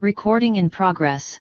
Recording in progress.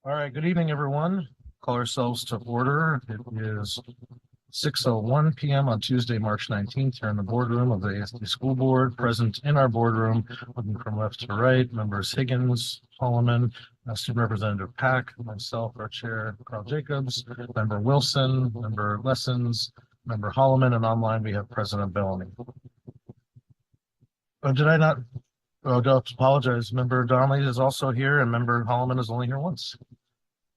All right, good evening, everyone. Call ourselves to order. It is 6:01 p.m. on Tuesday, March 19th, here in the boardroom of the ASD School Board. Present in our boardroom, looking from left to right, members Higgins, Holloman, Student Representative Pack, myself, our chair, Carl Jacobs, member Wilson, member Lessons, member Holloman, and online we have President Bellamy. Did I not? Oh, don't apologize. Member Donnelly is also here, and member Holloman is only here once.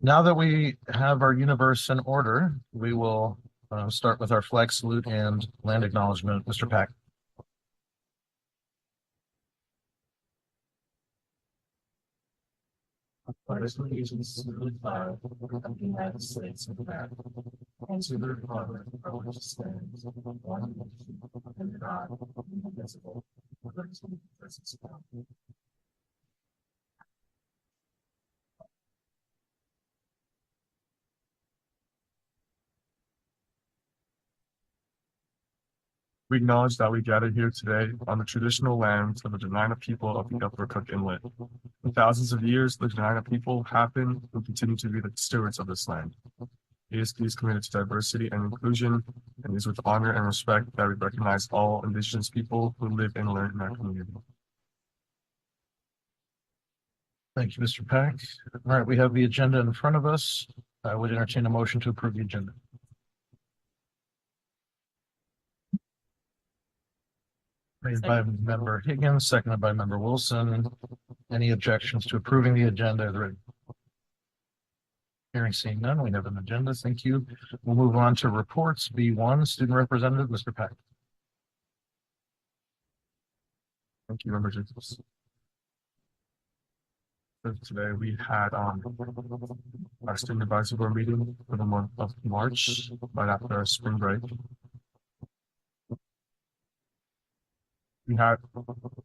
Now that we have our universe in order, we will start with our flag salute and land acknowledgement. Mr. Pack. Pledge allegiance to the flag of the United States of America and to the republic for which it stands, one nation, under God, indivisible, with liberty and justice for all. We acknowledge that we gather here today on the traditional lands of the Dena'ina people of the Upper Cook Inlet. For thousands of years, the Dena'ina people have been and continue to be the stewards of this land. ASD is committed to diversity and inclusion, and it is with honor and respect that we recognize all Indigenous people who live and learn in our community. Thank you, Mr. Pack. All right, we have the agenda in front of us. I would entertain a motion to approve the agenda. Made by member Higgins, seconded by member Wilson. Any objections to approving the agenda? Hearing seeing none, we have an agenda. Thank you. We'll move on to reports. B1, student representative, Mr. Pack. Thank you, Member Jacobs. So today we had our student advisory board meeting for the month of March, right after our spring break. We had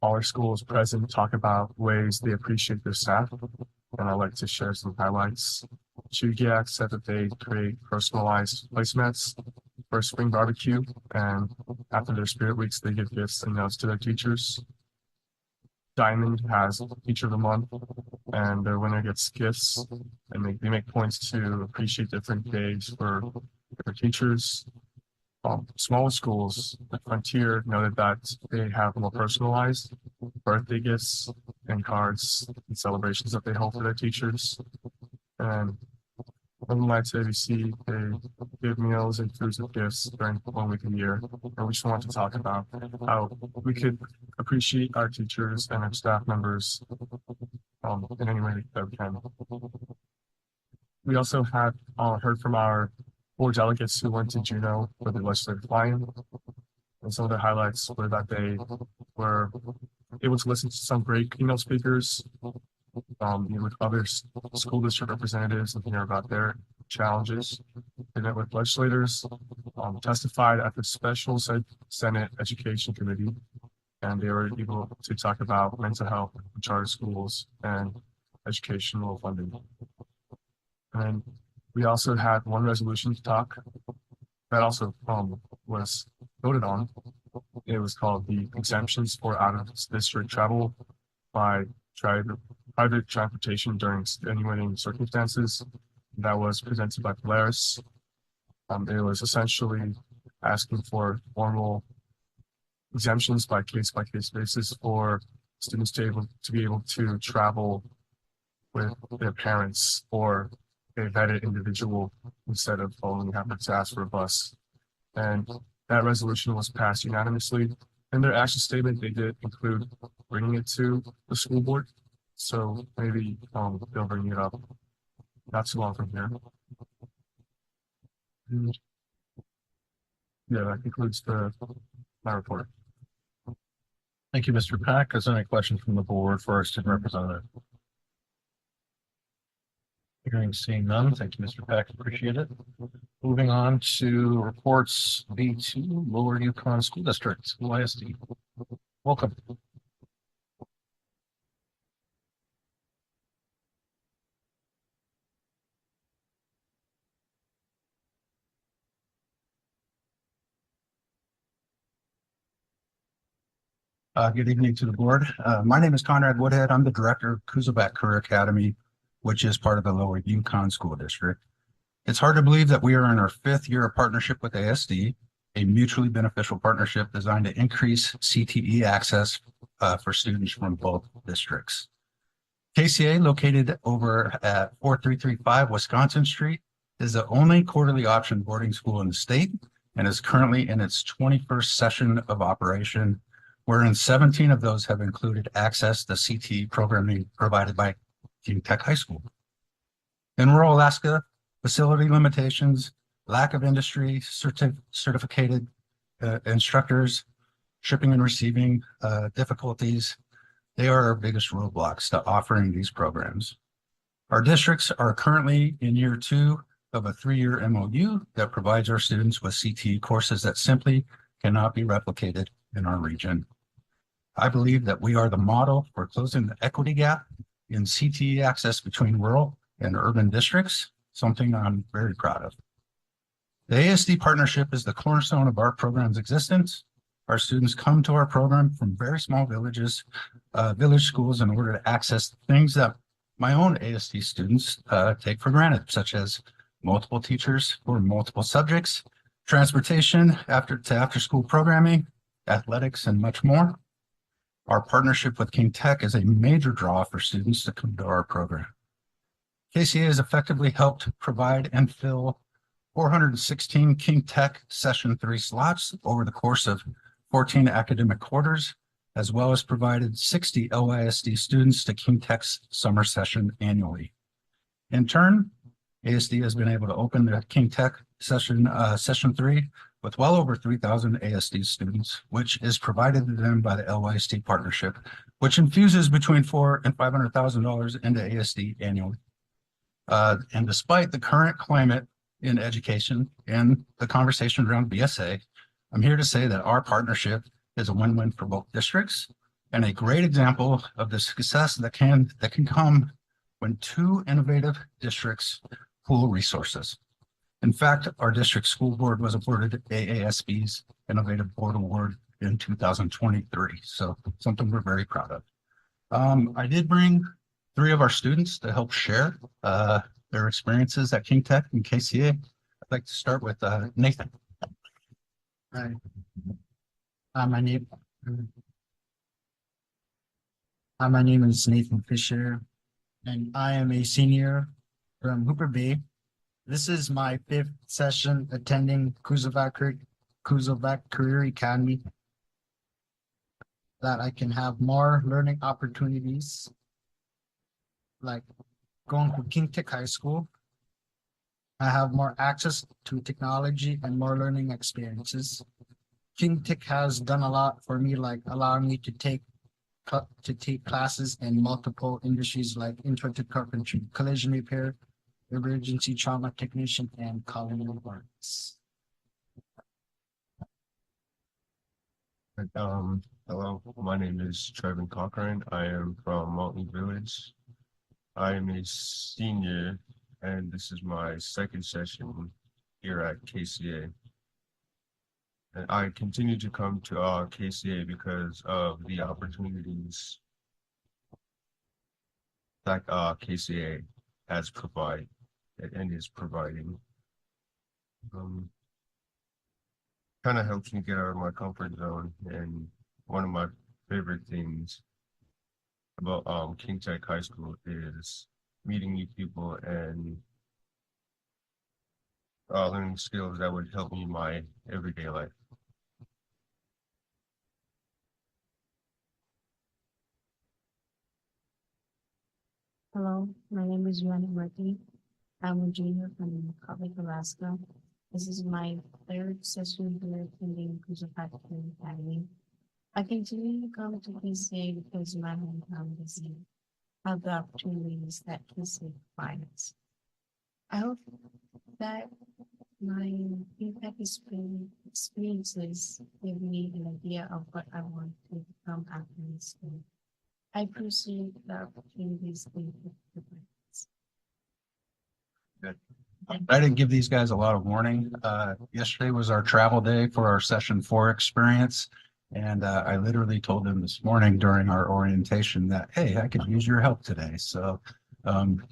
all our schools present talk about ways they appreciate their staff, and I'd like to share some highlights. Chugiak said that they create personalized placemats for spring barbecue, and after their spirit weeks, they give gifts and notes to their teachers. Diamond has Teacher of the Month, and their winner gets gifts, and they make points to appreciate different days for their teachers. Smaller schools, like Frontier, noted that they have more personalized birthday gifts and cards and celebrations that they hold for their teachers. And Urban Lights ABC, they give meals and foods and gifts during 1 week a year. And we just want to talk about how we could appreciate our teachers and our staff members in any way that we can. We also had heard from our 4 delegates who went to Juneau for the legislative fly-in, and some of the highlights were that they were able to listen to some great keynote speakers, with other school district representatives and hear about their challenges. They met with legislators, testified at the special Senate Education Committee, and they were able to talk about mental health in charter schools and educational funding. And we also had one resolution to talk that also was voted on. It was called the exemptions for out-of-district travel by private transportation during extenuating circumstances. That was presented by Polaris. It was essentially asking for formal exemptions by case basis for students to be able to travel with their parents or a vetted individual instead of only having to ask for a bus. And that resolution was passed unanimously. In their action statement, they did include bringing it to the school board. So maybe they'll bring it up not too long from here. And yeah, that concludes my report. Thank you, Mr. Pack. Is there any questions from the board for our student representative? Hearing seeing none. Thank you, Mr. Pack. Appreciate it. Moving on to reports. B2, Lower Yukon School District, LYSD. Welcome. Good evening to the board. My name is Conrad Woodhead. I'm the director of Kuzelbach Career Academy. which is part of the Lower Yukon School District. It's hard to believe that we are in our 5th year of partnership with ASD, a mutually beneficial partnership designed to increase CTE access for students from both districts. KCA, located over at 4335 Wisconsin Street, is the only quarterly option boarding school in the state and is currently in its 21st session of operation, wherein 17 of those have included access to CTE programming provided by King Tech High School. In rural Alaska, facility limitations, lack of industry certificated instructors, shipping and receiving difficulties, they are our biggest roadblocks to offering these programs. Our districts are currently in year 2 of a 3-year MOU that provides our students with CTE courses that simply cannot be replicated in our region. I believe that we are the model for closing the equity gap in CTE access between rural and urban districts, something I'm very proud of. The ASD partnership is the cornerstone of our program's existence. Our students come to our program from very small villages, village schools, in order to access things that my own ASD students take for granted, such as multiple teachers for multiple subjects, transportation after school programming, athletics, and much more. Our partnership with King Tech is a major draw for students to come to our program. KCA has effectively helped provide and fill 416 King Tech Session 3 slots over the course of 14 academic quarters, as well as provided 60 LYSD students to King Tech's summer session annually. In turn, ASD has been able to open the King Tech Session 3 with well over 3,000 ASD students, which is provided to them by the LYSD partnership, which infuses between $400,000 and $500,000 into ASD annually. And despite the current climate in education and the conversation around BSA, I'm here to say that our partnership is a win-win for both districts and a great example of the success that can come when 2 innovative districts pool resources. In fact, our district school board was awarded AASB's Innovative Board Award in 2023. So something we're very proud of. I did bring 3 of our students to help share their experiences at King Tech and KCA. I'd like to start with Nathan. Hi. My name is Nathan Fisher, and I am a senior from Hooper Bay. This is my 5th session attending Kuzovac Career Academy, that I can have more learning opportunities, like going to King Tech High School. I have more access to technology and more learning experiences. King Tech has done a lot for me, like allowing me to take classes in multiple industries like intro to carpentry, collision repair, emergency trauma technician, and culinary arts. Hello, my name is Trevin Cochran. I am from Mountain Village. I am a senior, and this is my 2nd session here at KCA. And I continue to come to KCA because of the opportunities that KCA has provided and is providing. Kind of helps me get out of my comfort zone, and one of my favorite things about King Tech High School is meeting new people and learning skills that would help me in my everyday life. Hello, my name is Yuan Murthy. I'm a junior from Copiers, Alaska. This is my 3rd session here attending Kuzovac Academy. I continue to come to KCA because my hometown doesn't have the opportunities that KCA provides. I hope that my feedback experiences give me an idea of what I want to become after this school. I appreciate the opportunities they provide. Good. I didn't give these guys a lot of warning. Yesterday was our travel day for our session 4 experience. And I literally told them this morning during our orientation that, hey, I could use your help today. So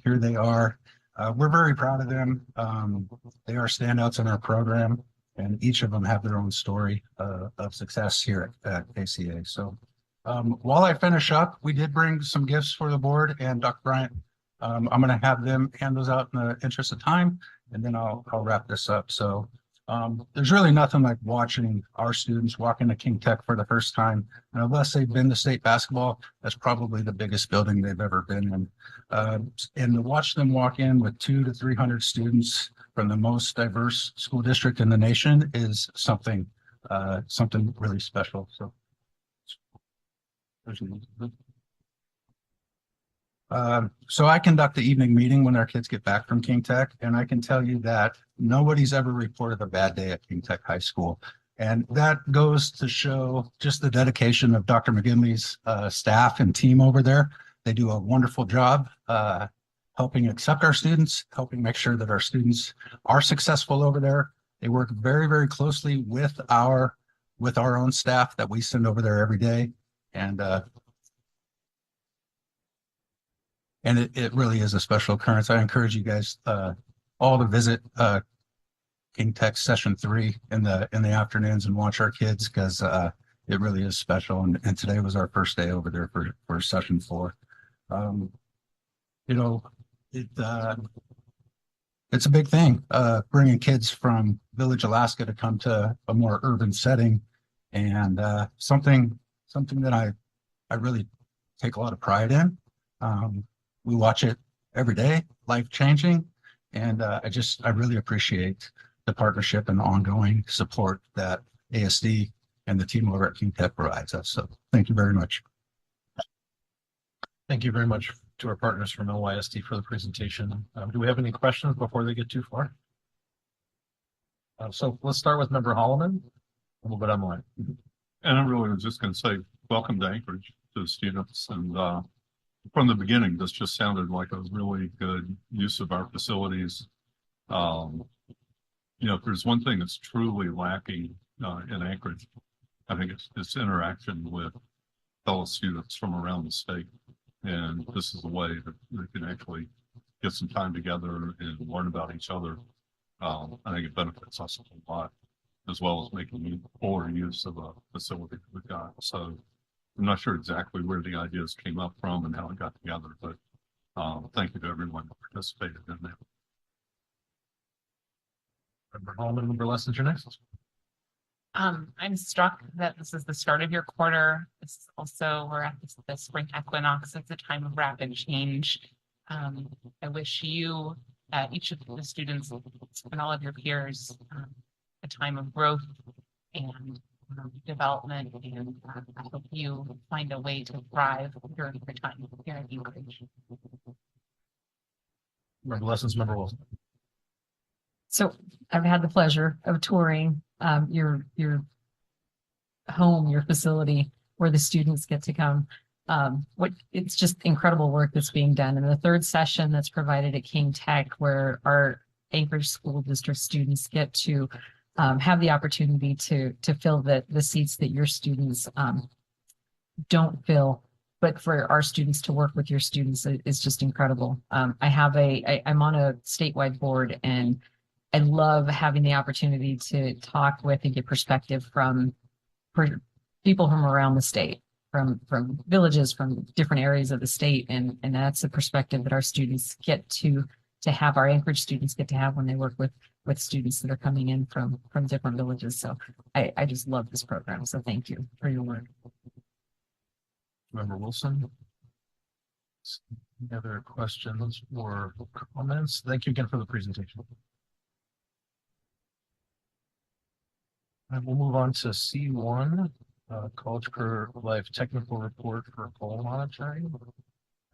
Here they are. We're very proud of them. They are standouts in our program, and each of them have their own story of success here at ACA. So while I finish up, we did bring some gifts for the board and Dr. Bryant. I'm going to have them hand those out in the interest of time, and then I'll wrap this up. So there's really nothing like watching our students walk into King Tech for the first time. And unless they've been to state basketball, that's probably the biggest building they've ever been in. And to watch them walk in with 200 to 300 students from the most diverse school district in the nation is something really special. So. So I conduct the evening meeting when our kids get back from King Tech, and I can tell you that nobody's ever reported a bad day at King Tech High School. And that goes to show just the dedication of Dr. McGinley's staff and team over there. They do a wonderful job helping accept our students, helping make sure that our students are successful over there. They work very, very closely with our own staff that we send over there every day. And it really is a special occurrence. I encourage you guys all to visit King Tech Session 3 in the afternoons and watch our kids, because it really is special. And today was our first day over there for Session 4. It's a big thing bringing kids from Village, Alaska to come to a more urban setting, and something that I really take a lot of pride in. We watch it every day, life-changing, and I really appreciate the partnership and ongoing support that ASD and the team over at King Tech provides us. So thank you very much. Thank you very much to our partners from LYSD for the presentation. Do we have any questions before they get too far? So let's start with Member Holloman, a little bit online. And I really was just going to say, welcome to Anchorage to the students. And from the beginning, this just sounded like a really good use of our facilities. If there's one thing that's truly lacking in Anchorage, I think it's interaction with fellow students from around the state. And this is a way that we can actually get some time together and learn about each other. I think it benefits us a lot, as well as making fuller use of a facility that we've got. So I'm not sure exactly where the ideas came up from and how it got together, but thank you to everyone who participated in that. Member Holloman, Member Lessons, you're next. I'm struck that this is the start of your quarter. This is also, we're at the spring equinox. It's a time of rapid change. I wish you, each of the students and all of your peers, a time of growth and development, and I hope you find a way to thrive during your time here at Anchorage. Member Lessons, Member Wilson. So I've had the pleasure of touring your home, your facility where the students get to come. It's just incredible work that's being done. And the third session that's provided at King Tech, where our Anchorage School District students get to have the opportunity to fill the seats that your students don't fill, but for our students to work with your students is just incredible. I'm on a statewide board, and I love having the opportunity to talk with and get perspective from people from around the state, from villages, from different areas of the state. And that's a perspective that our students get to have, our Anchorage students get to have when they work with students that are coming in from different villages. So I just love this program. So thank you for your work. Member Wilson. Any other questions or comments? Thank you again for the presentation. And we'll move on to C1, College Career Life Technical Report for Poll Monitoring.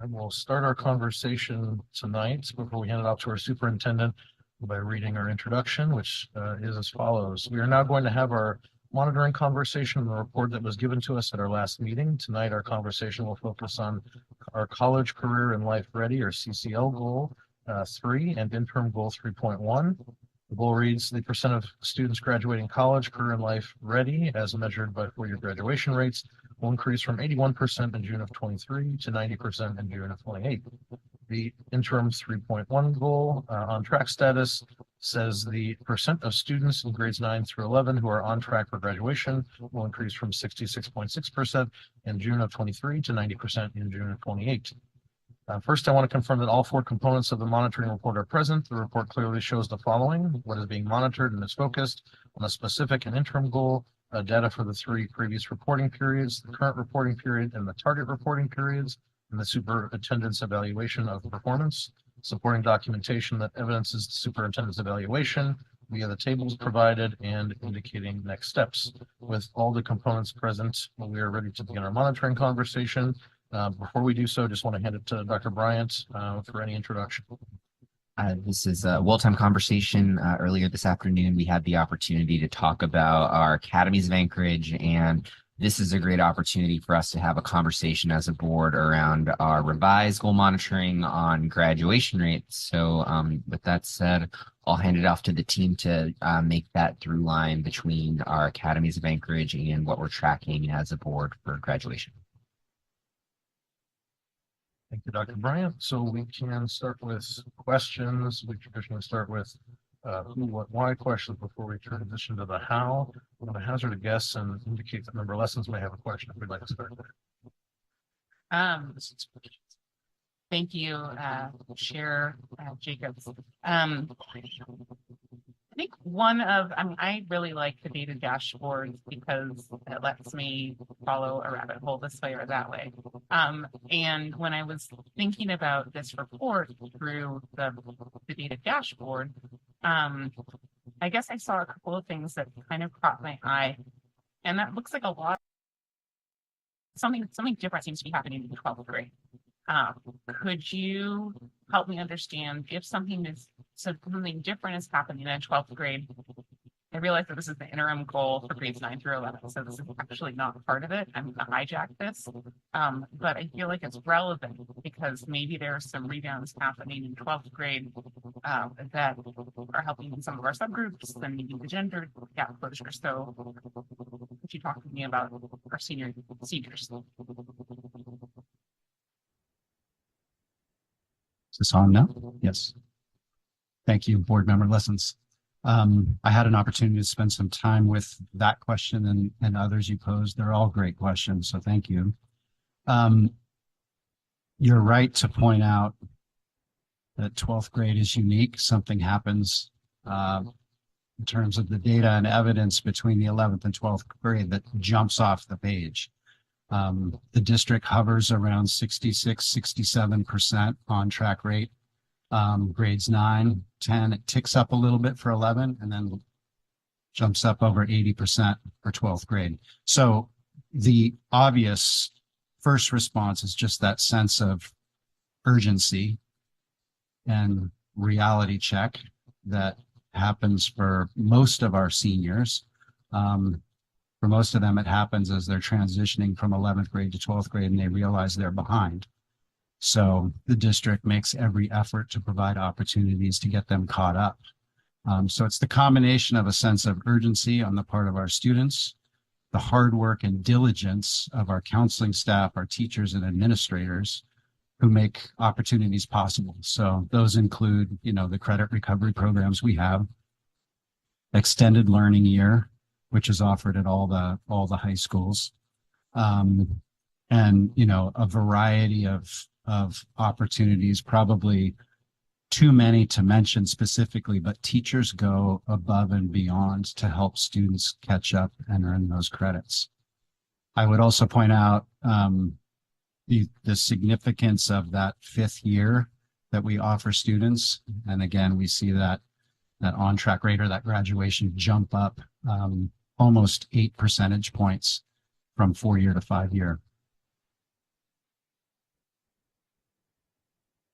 And we'll start our conversation tonight before we hand it off to our superintendent by reading our introduction, which is as follows. We are now going to have our monitoring conversation on the report that was given to us at our last meeting. Tonight, our conversation will focus on our College Career and Life Ready, or CCL Goal 3 and Interim Goal 3.1. The goal reads: the percent of students graduating college, career, and life ready, as measured by four-year graduation rates, will increase from 81% in June of 23 to 90% in June of 28. The interim 3.1 goal, on track status says the percent of students in grades 9 through 11 who are on track for graduation will increase from 66.6% in June of 23 to 90% in June of 28. First, I want to confirm that all 4 components of the monitoring report are present. The report clearly shows the following: what is being monitored and is focused on a specific and interim goal, data for the 3 previous reporting periods, the current reporting period, and the target reporting periods, and the superintendent's evaluation of performance, supporting documentation that evidences the superintendent's evaluation via the tables provided, and indicating next steps. With all the components present, we are ready to begin our monitoring conversation. Before we do so, just want to hand it to Dr. Bryant for any introduction. This is a well-timed conversation. Earlier this afternoon, we had the opportunity to talk about our academies of Anchorage, and this is a great opportunity for us to have a conversation as a board around our revised goal monitoring on graduation rates. So with that said, I'll hand it off to the team to make that through line between our academies of Anchorage and what we're tracking as a board for graduation. Thank you, Dr. Bryant. So we can start with questions. We traditionally start with who, what, why questions before we transition to the how. I'm going to hazard a guess and indicate that member Lessons may have a question if we'd like to start there. Thank you, Chair Jacobs. I think I really like the data dashboards because it lets me follow a rabbit hole this way or that way. And when I was thinking about this report through the data dashboard, I guess I saw a couple of things that kind of caught my eye. And that looks like a lot. Something different seems to be happening in the 12th grade. Could you help me understand if something different is happening in 12th grade? I realize that this is the interim goal for grades 9 through 11, so this is actually not part of it. I'm going to hijack this, but I feel like it's relevant because maybe there are some rebounds happening in 12th grade that are helping in some of our subgroups and maybe the gender gap closure. So could you talk to me about our seniors? Is this on now? Yes. Thank you, Board Member Lessons. I had an opportunity to spend some time with that question and others you posed. They're all great questions, so thank you. You're right to point out that 12th grade is unique. Something happens in terms of the data and evidence between the 11th and 12th grade that jumps off the page. The district hovers around 66, 67% on track rate. Grades 9, 10, it ticks up a little bit for 11 and then jumps up over 80% for 12th grade. So the obvious first response is just that sense of urgency and reality check that happens for most of our seniors. For most of them, it happens as they're transitioning from 11th grade to 12th grade and they realize they're behind. So the district makes every effort to provide opportunities to get them caught up. So it's the combination of a sense of urgency on the part of our students, the hard work and diligence of our counseling staff, our teachers and administrators who make opportunities possible. So those include, the credit recovery programs we have, extended learning year, which is offered at all the high schools, and a variety of opportunities, probably too many to mention specifically, but teachers go above and beyond to help students catch up and earn those credits. I would also point out the significance of that 5th year that we offer students. And again, we see that on track rate or that graduation jump up almost 8 percentage points from 4-year to 5-year.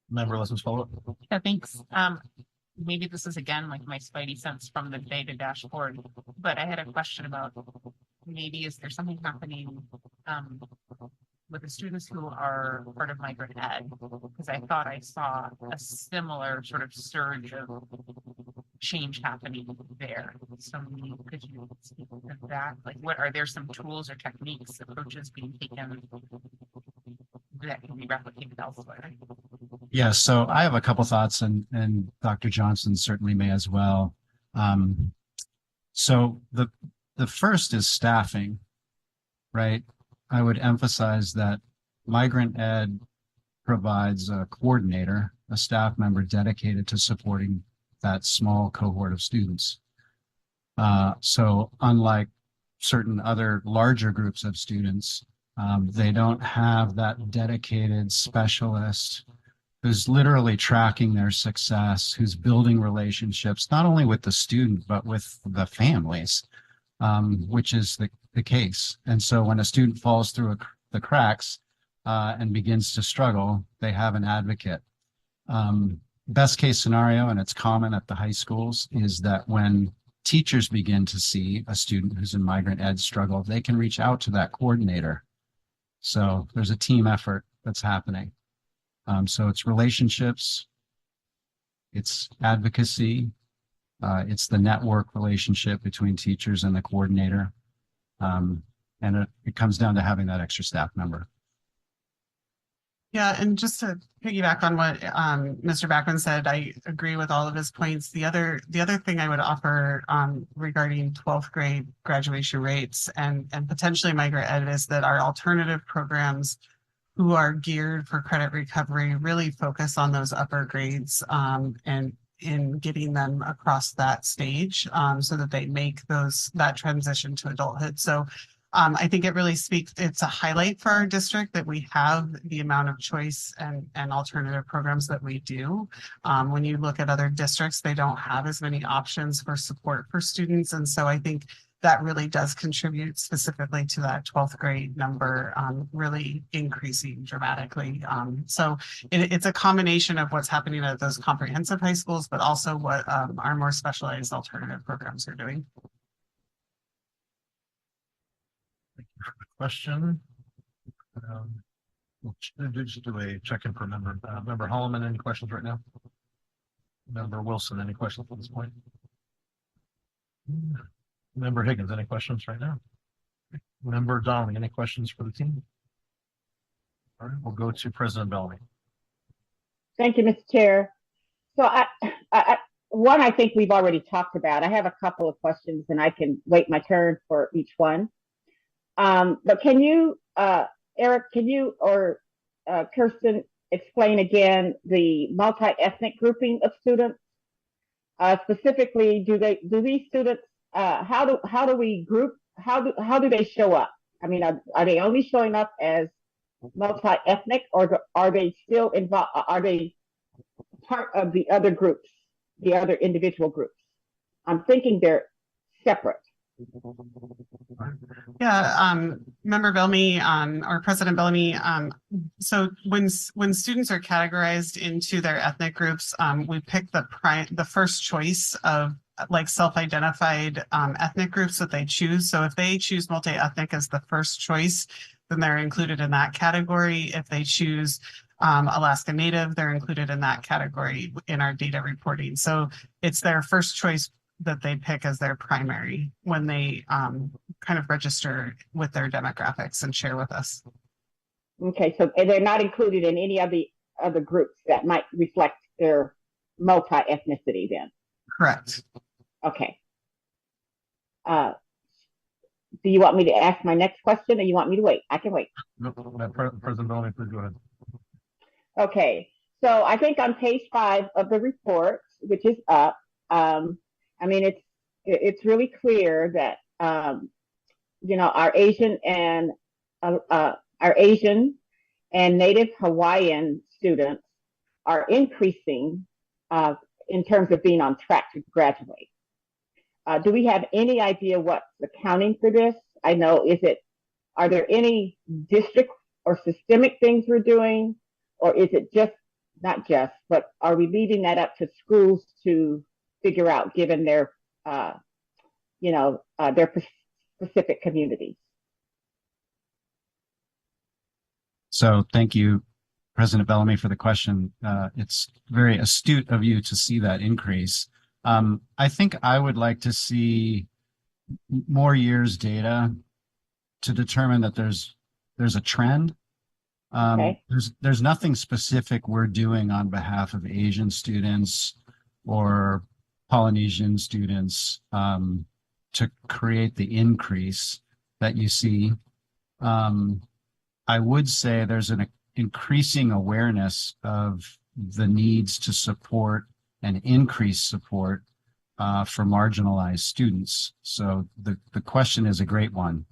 Member Lessons follow up. Yeah, thanks. Maybe this is again like my spidey sense from the data dashboard, but I had a question about maybe is there something happening with the students who are part of migrant ed? Because I thought I saw a similar sort of surge of change happening there. So could you speak to that? Like, what are there some tools or techniques, approaches being taken that can be replicated elsewhere? Yeah, so I have a couple thoughts and Dr. Johnson certainly may as well. So the first is staffing, right? I would emphasize that migrant ed provides a coordinator, a staff member dedicated to supporting that small cohort of students. So unlike certain other larger groups of students, they don't have that dedicated specialist who's literally tracking their success, who's building relationships, not only with the student, but with the families, which is the case. And so when a student falls through the cracks and begins to struggle, they have an advocate. Best case scenario, and it's common at the high schools, is that when teachers begin to see a student who's in migrant ed struggle, they can reach out to that coordinator. So there's a team effort that's happening. So it's relationships, it's advocacy, it's the network relationship between teachers and the coordinator. And it comes down to having that extra staff member. Yeah, and just to piggyback on what Mr. Backman said, I agree with all of his points. The other thing I would offer regarding 12th grade graduation rates and potentially migrant ed is that our alternative programs who are geared for credit recovery really focus on those upper grades and in getting them across that stage so that they make that transition to adulthood. So I think it really it's a highlight for our district that we have the amount of choice and alternative programs that we do. When you look at other districts, they don't have as many options for support for students. And so I think that really does contribute specifically to that 12th grade number really increasing dramatically. So it's a combination of what's happening at those comprehensive high schools, but also what our more specialized alternative programs are doing. Question. We'll just do a check-in for member Holloman. Any questions right now? Member Wilson, any questions at this point? Member Higgins, any questions right now? Member Donnelly, any questions for the team? All right, we'll go to President Bellamy. Thank you, Mr. Chair. So I think we've already talked about. I have a couple of questions and I can wait my turn for each one. But can you, Eric, or Kirsten explain again the multi-ethnic grouping of students? Specifically, do these students, how do we group, how do they show up? I mean, are they only showing up as multi-ethnic, or are they still involved? Are they part of the other groups, the other individual groups? I'm thinking they're separate. Yeah, Member Bellamy, or President Bellamy, so when students are categorized into their ethnic groups, we pick the first choice of like self-identified ethnic groups that they choose. So if they choose multi-ethnic as the first choice, then they're included in that category. If they choose Alaska Native, they're included in that category in our data reporting. So it's their first choice that they pick as their primary when they kind of register with their demographics and share with us. Okay, so they're not included in any of the other groups that might reflect their multi-ethnicity then? Correct. Okay. Do you want me to ask my next question or you want me to wait? I can wait. No, President Bellamy, please go ahead. Okay, so I think on page 5 of the report, which is up, I mean, it's really clear that you know, our Asian and Native Hawaiian students are increasing in terms of being on track to graduate. Do we have any idea what's accounting for this? I know, are there any district or systemic things we're doing, or is it just, not just, but are we leaving that up to schools to figure out given their, you know, their specific communities? So thank you, President Bellamy, for the question. It's very astute of you to see that increase. I think I would like to see more years data to determine that there's a trend. Okay. There's nothing specific we're doing on behalf of Asian students or Polynesian students to create the increase that you see. I would say there's an increasing awareness of the needs to support and increase support for marginalized students. So the question is a great one.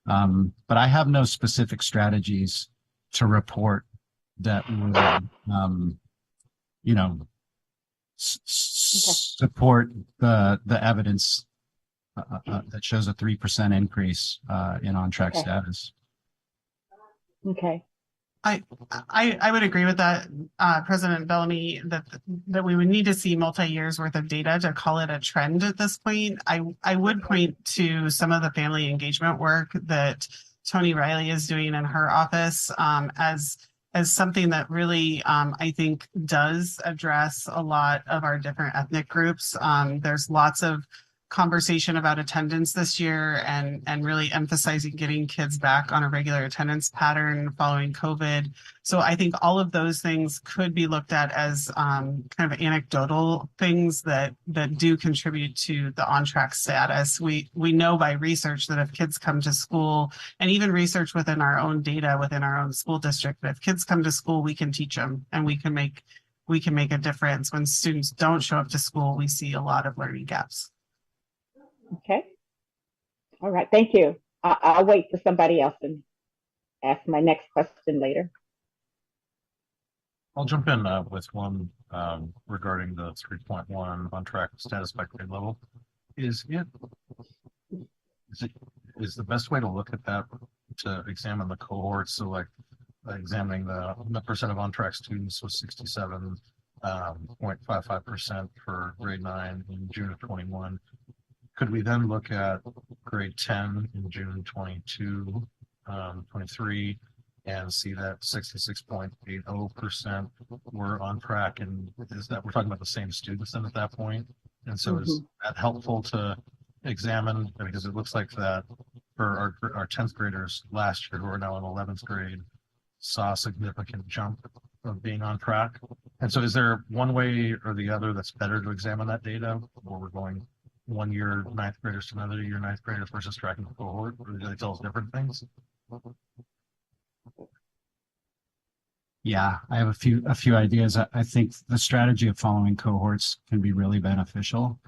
But I have no specific strategies to report that would, support the evidence that shows a 3% increase in on-track Okay. status. Okay. I would agree with that, President Bellamy, that we would need to see multi-years worth of data to call it a trend at this point. I would point to some of the family engagement work that Tony Riley is doing in her office as something that really, I think, does address a lot of our different ethnic groups. There's lots of conversation about attendance this year and really emphasizing getting kids back on a regular attendance pattern following COVID. So I think all of those things could be looked at as kind of anecdotal things that do contribute to the on-track status. We know by research that if kids come to school, and even research within our own data within our own school district, that if kids come to school, we can teach them and we can make a difference. When students don't show up to school, we see a lot of learning gaps. Okay. All right. Thank you. I'll wait for somebody else and ask my next question later. I'll jump in with one regarding the 3.1 on track status by grade level. Is the best way to look at that to examine the cohorts? So like examining the percent of on track students was 67.55% for grade 9 in June of 21. Could we then look at grade 10 in June 22, 23, and see that 66.80% were on track? And is that we're talking about the same students then at that point? And so is that helpful to examine? Because it looks like that for our 10th graders last year, who are now in 11th grade, saw a significant jump of being on track. And so is there one way or the other that's better to examine that data, or we're going 1 year 9th graders to another year 9th graders versus tracking the cohort, or do they tell us different things? Yeah, I have a few ideas. I think the strategy of following cohorts can be really beneficial,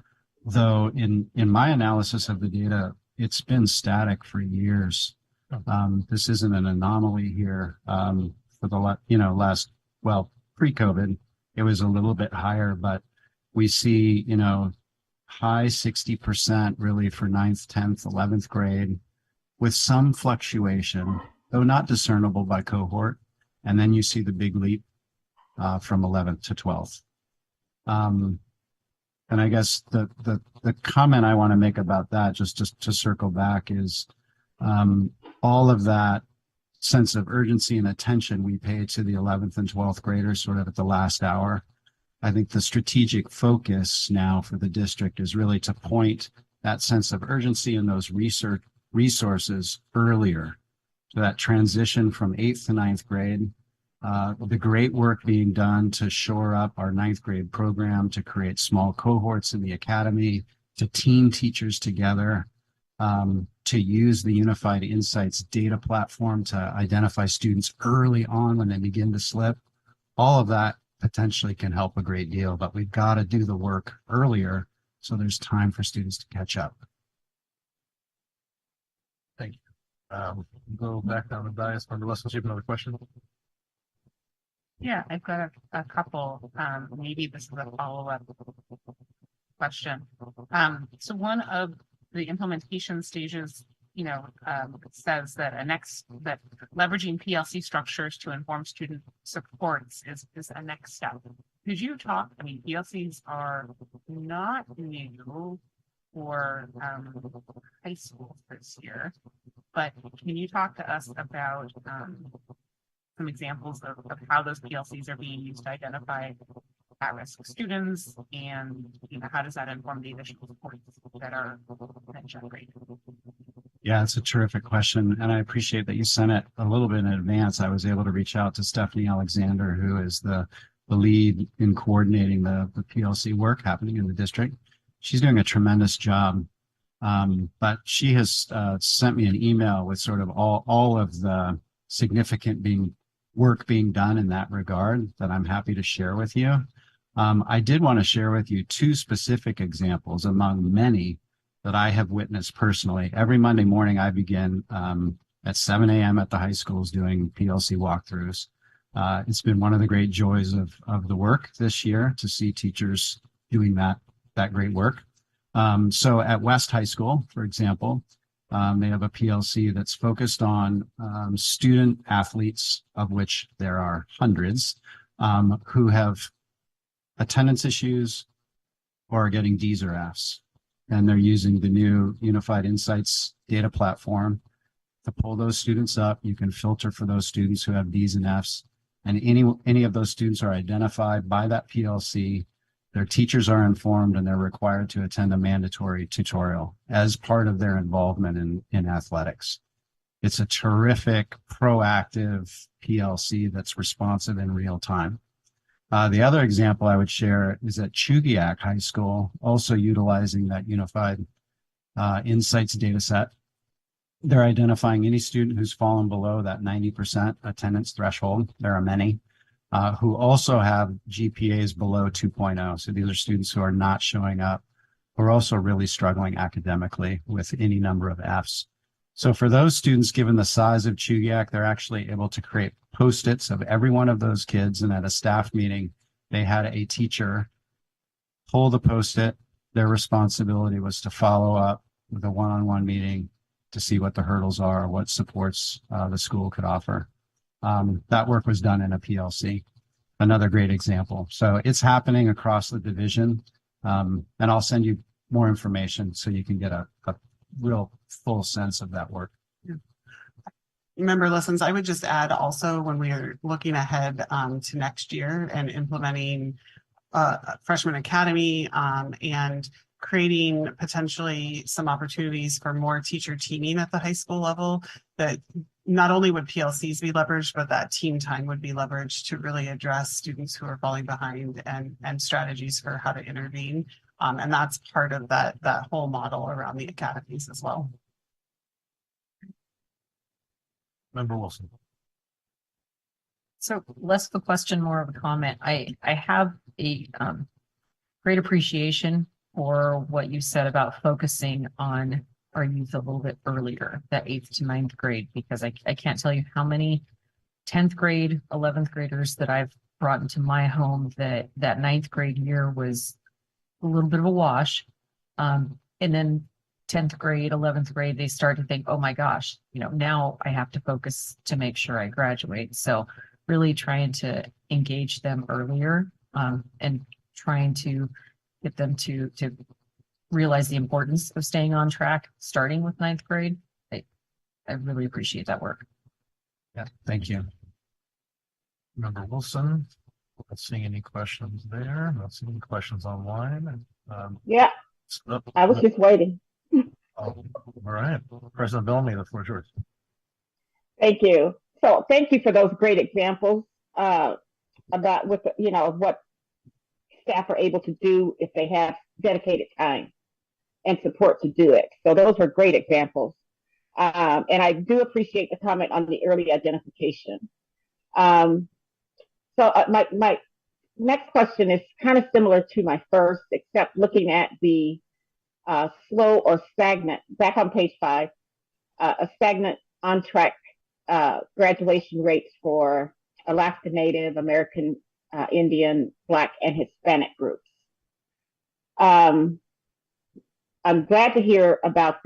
though in my analysis of the data, it's been static for years. This isn't an anomaly here. For the last, pre-COVID, it was a little bit higher, but we see high 60% really for 9th, 10th, 11th grade, with some fluctuation, though not discernible by cohort. And then you see the big leap from 11th to 12th. And I guess the comment I want to make about that, just to circle back, is all of that sense of urgency and attention we pay to the 11th and 12th graders sort of at the last hour. I think the strategic focus now for the district is really to point that sense of urgency and those resources earlier, to that transition from 8th to 9th grade. The great work being done to shore up our 9th grade program, to create small cohorts in the academy, to team teachers together, to use the Unified Insights data platform to identify students early on when they begin to slip. All of that potentially can help a great deal, but we've got to do the work earlier so there's time for students to catch up. Thank you. Go back down the dais. Member Lessons, you have another question? Yeah, I've got a couple. Maybe this is a follow-up question. So one of the implementation stages, says that that leveraging PLC structures to inform student supports is a next step. Could you talk? I mean, PLCs are not new for high schools this year, but can you talk to us about some examples of how those PLCs are being used to identify at-risk students, and how does that inform the additional supports that are generated? Yeah, it's a terrific question, and I appreciate that you sent it a little bit in advance. I was able to reach out to Stephanie Alexander, who is the lead in coordinating the PLC work happening in the district. She's doing a tremendous job, but she has sent me an email with sort of all of the significant work being done in that regard that I'm happy to share with you. I did want to share with you two specific examples among many that I have witnessed personally. Every Monday morning, I begin at 7 a.m. at the high schools doing PLC walkthroughs. It's been one of the great joys of the work this year to see teachers doing that great work. So at West High School, for example, they have a PLC that's focused on student athletes, of which there are hundreds, who have attendance issues or are getting D's or F's. And they're using the new Unified Insights data platform to pull those students up. You can filter for those students who have D's and F's. And any of those students are identified by that PLC. Their teachers are informed and they're required to attend a mandatory tutorial as part of their involvement in athletics. It's a terrific, proactive PLC that's responsive in real time. The other example I would share is at Chugiak High School, also utilizing that Unified Insights data set. They're identifying any student who's fallen below that 90% attendance threshold. There are many who also have GPAs below 2.0. So these are students who are not showing up, who are also really struggling academically with any number of Fs. So for those students, given the size of Chugiak, they're actually able to create Post-its of every one of those kids. And at a staff meeting, they had a teacher pull the Post-it. Their responsibility was to follow up with a one-on-one meeting to see what the hurdles are, what supports the school could offer. That work was done in a PLC. Another great example. So it's happening across the division. And I'll send you more information so you can get a real full sense of that work. Member listens, I would just add also when we are looking ahead to next year and implementing Freshman Academy and creating potentially some opportunities for more teacher teaming at the high school level, that not only would PLCs be leveraged, but that team time would be leveraged to really address students who are falling behind and strategies for how to intervene. And that's part of that whole model around the academies as well. Member Wilson. So less of a question, more of a comment. I have a great appreciation for what you said about focusing on our youth a little bit earlier, that 8th to 9th grade, because I can't tell you how many 10th grade, 11th graders that I've brought into my home that 9th grade year was a little bit of a wash. And then 10th grade, 11th grade, they start to think, oh my gosh, now I have to focus to make sure I graduate. So really trying to engage them earlier and trying to get them to realize the importance of staying on track, starting with 9th grade. I really appreciate that work. Yeah, thank you. Member Wilson. Not seeing any questions there. Not seeing any questions online. Yeah, I was just waiting. All right. President Bellamy, the floor is yours. Thank you. So thank you for those great examples about what staff are able to do if they have dedicated time and support to do it. So those were great examples. And I do appreciate the comment on the early identification. So my next question is kind of similar to my first, except looking at the slow or stagnant, back on page 5, a stagnant on track graduation rates for Alaska Native, American Indian, Black, and Hispanic groups. I'm glad to hear about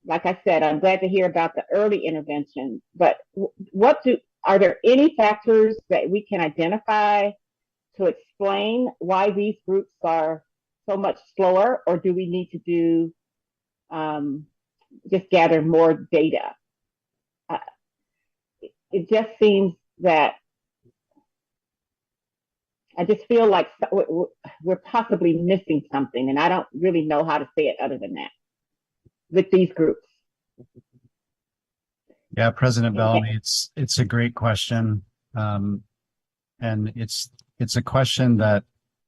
like I said, I'm glad to hear about the early intervention, but are there any factors that we can identify to explain why these groups are so much slower, or do we need to do just gather more data? It just seems that I just feel like we're possibly missing something, and I don't really know how to say it other than that with these groups. Yeah, President Okay. Bellamy, it's a great question. And it's a question that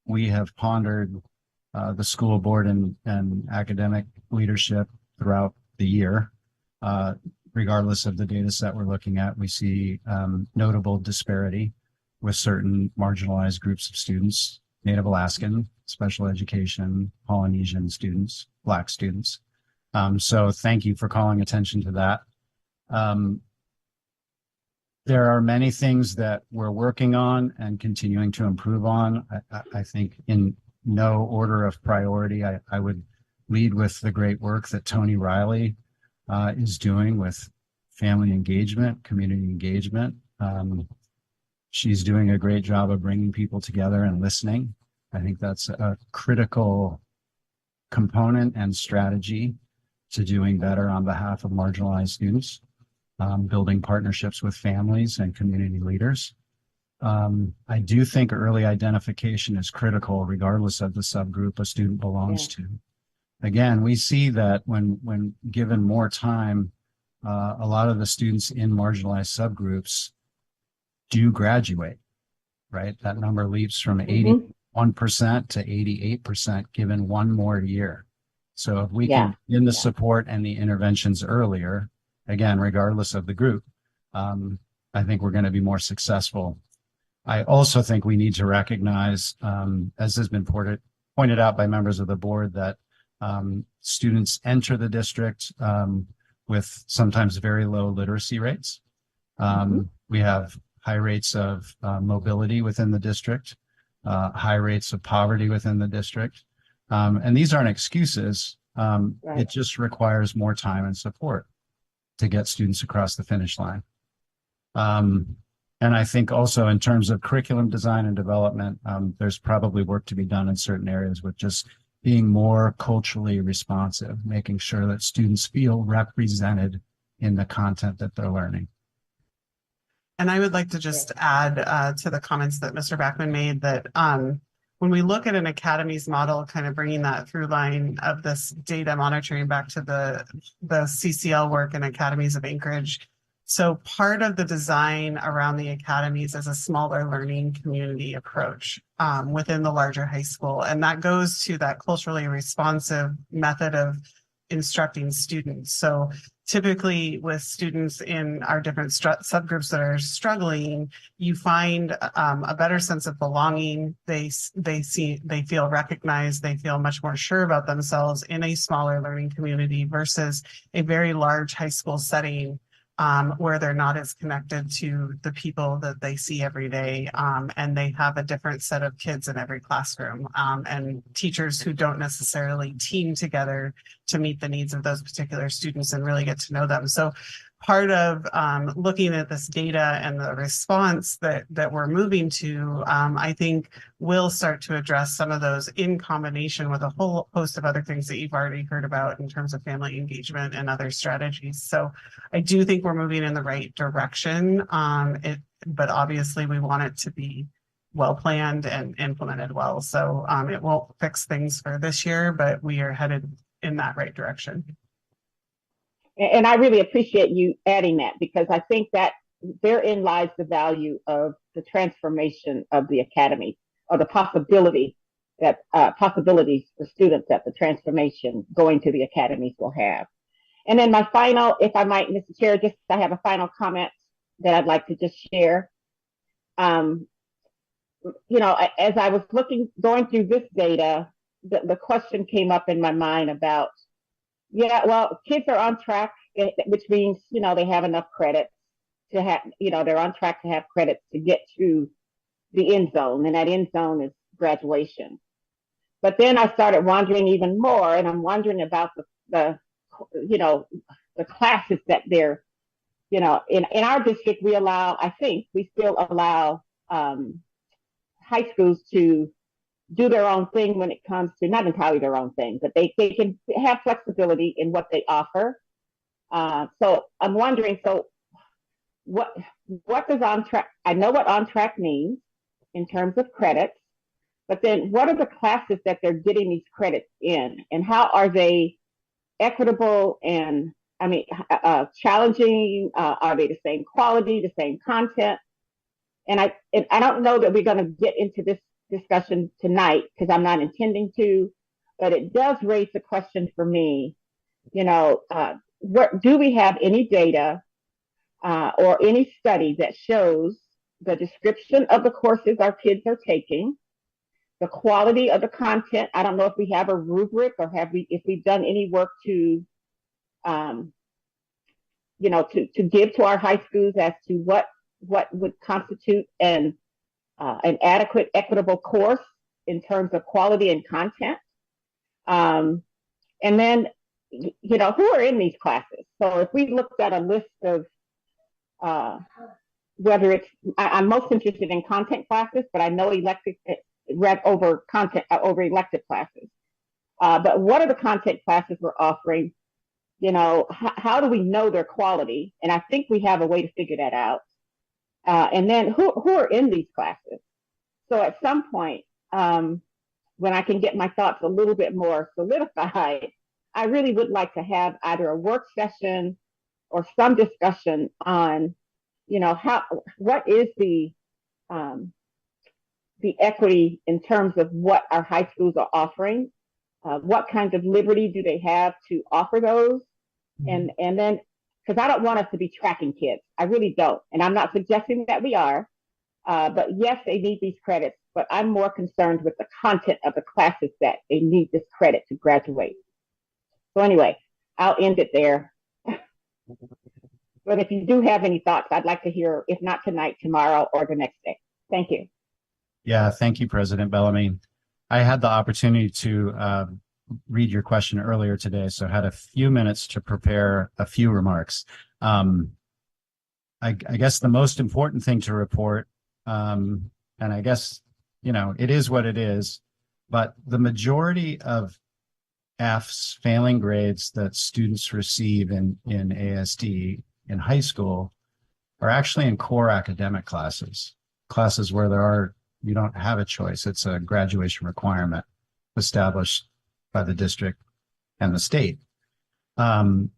we have pondered, the school board and academic leadership throughout the year. Regardless of the data set we're looking at, we see notable disparity with certain marginalized groups of students, Native Alaskan, special education, Polynesian students, Black students. So thank you for calling attention to that. There are many things that we're working on and continuing to improve on. I think in no order of priority, I would lead with the great work that Tony Riley is doing with family engagement, community engagement. She's doing a great job of bringing people together and listening. I think that's a critical component and strategy to doing better on behalf of marginalized students. Building partnerships with families and community leaders. I do think early identification is critical regardless of the subgroup a student belongs to. Again, we see that when given more time, a lot of the students in marginalized subgroups do graduate, right? That number leaps from 81% to 88% given one more year. So if we can in the support and the interventions earlier, again, regardless of the group, I think we're going to be more successful. I also think we need to recognize, as has been pointed out by members of the board, that students enter the district with sometimes very low literacy rates. We have high rates of mobility within the district, high rates of poverty within the district. And these aren't excuses. It just requires more time and support to get students across the finish line. And I think also in terms of curriculum design and development, there's probably work to be done in certain areas with just being more culturally responsive, making sure that students feel represented in the content that they're learning. And I would like to just add to the comments that Mr. Backman made that when we look at an academies model, kind of bringing that through line of this data monitoring back to the CCL work in academies of Anchorage. So part of the design around the academies is a smaller learning community approach within the larger high school. And that goes to that culturally responsive method of instructing students. So typically with students in our different subgroups that are struggling, you find a better sense of belonging. They feel recognized, they feel much more sure about themselves in a smaller learning community versus a very large high school setting where they're not as connected to the people that they see every day. And they have a different set of kids in every classroom and teachers who don't necessarily team together to meet the needs of those particular students and really get to know them. So part of looking at this data and the response that we're moving to, I think will start to address some of those in combination with a whole host of other things that you've already heard about in terms of family engagement and other strategies. So I do think we're moving in the right direction, but obviously we want it to be well planned and implemented well. So it won't fix things for this year, but we are headed in that right direction. And I really appreciate you adding that, because I think that therein lies the value of the transformation of the academy, or the possibilities for students that the transformation going to the academies will have. And then my final, if I might, Mr. Chair, I have a final comment that I'd like to just share. As I was going through this data, the question came up in my mind about, kids are on track, which means, they have enough credits to have, they're on track to have credits to get to the end zone, and that end zone is graduation. But then I started wondering even more, and I'm wondering about the classes that they're, in our district, we still allow high schools to do their own thing when it comes to, not entirely their own thing, but they can have flexibility in what they offer. So I'm wondering, what does on track, I know what on track means in terms of credits, but then what are the classes that they're getting these credits in, and how are they equitable and challenging? Are they the same quality, the same content? And I don't know that we're going to get into this discussion tonight because I'm not intending to, but it does raise the question for me, do we have any data or any study that shows the description of the courses our kids are taking, the quality of the content? I don't know if we have a rubric or if we've done any work to give to our high schools as to what would constitute an adequate, equitable course in terms of quality and content. And then, who are in these classes? So if we looked at a list of whether it's, I'm most interested in content classes, but I know read over content over elective classes. But what are the content classes we're offering? How do we know their quality? And I think we have a way to figure that out. And then who are in these classes? So at some point, when I can get my thoughts a little bit more solidified, I really would like to have either a work session or some discussion on, what is the equity in terms of what our high schools are offering, what kinds of liberty do they have to offer those, and then, because I don't want us to be tracking kids. I really don't. And I'm not suggesting that we are, but yes, they need these credits, but I'm more concerned with the content of the classes that they need this credit to graduate. So anyway, I'll end it there. But if you do have any thoughts, I'd like to hear, if not tonight, tomorrow, or the next day. Thank you. Yeah, thank you, President Bellamy. I had the opportunity to read your question earlier today, so I had a few minutes to prepare a few remarks. I guess the most important thing to report, and I guess, it is what it is, but the majority of F's, failing grades that students receive in ASD in high school are actually in core academic classes where you don't have a choice. It's a graduation requirement established by the district and the state. And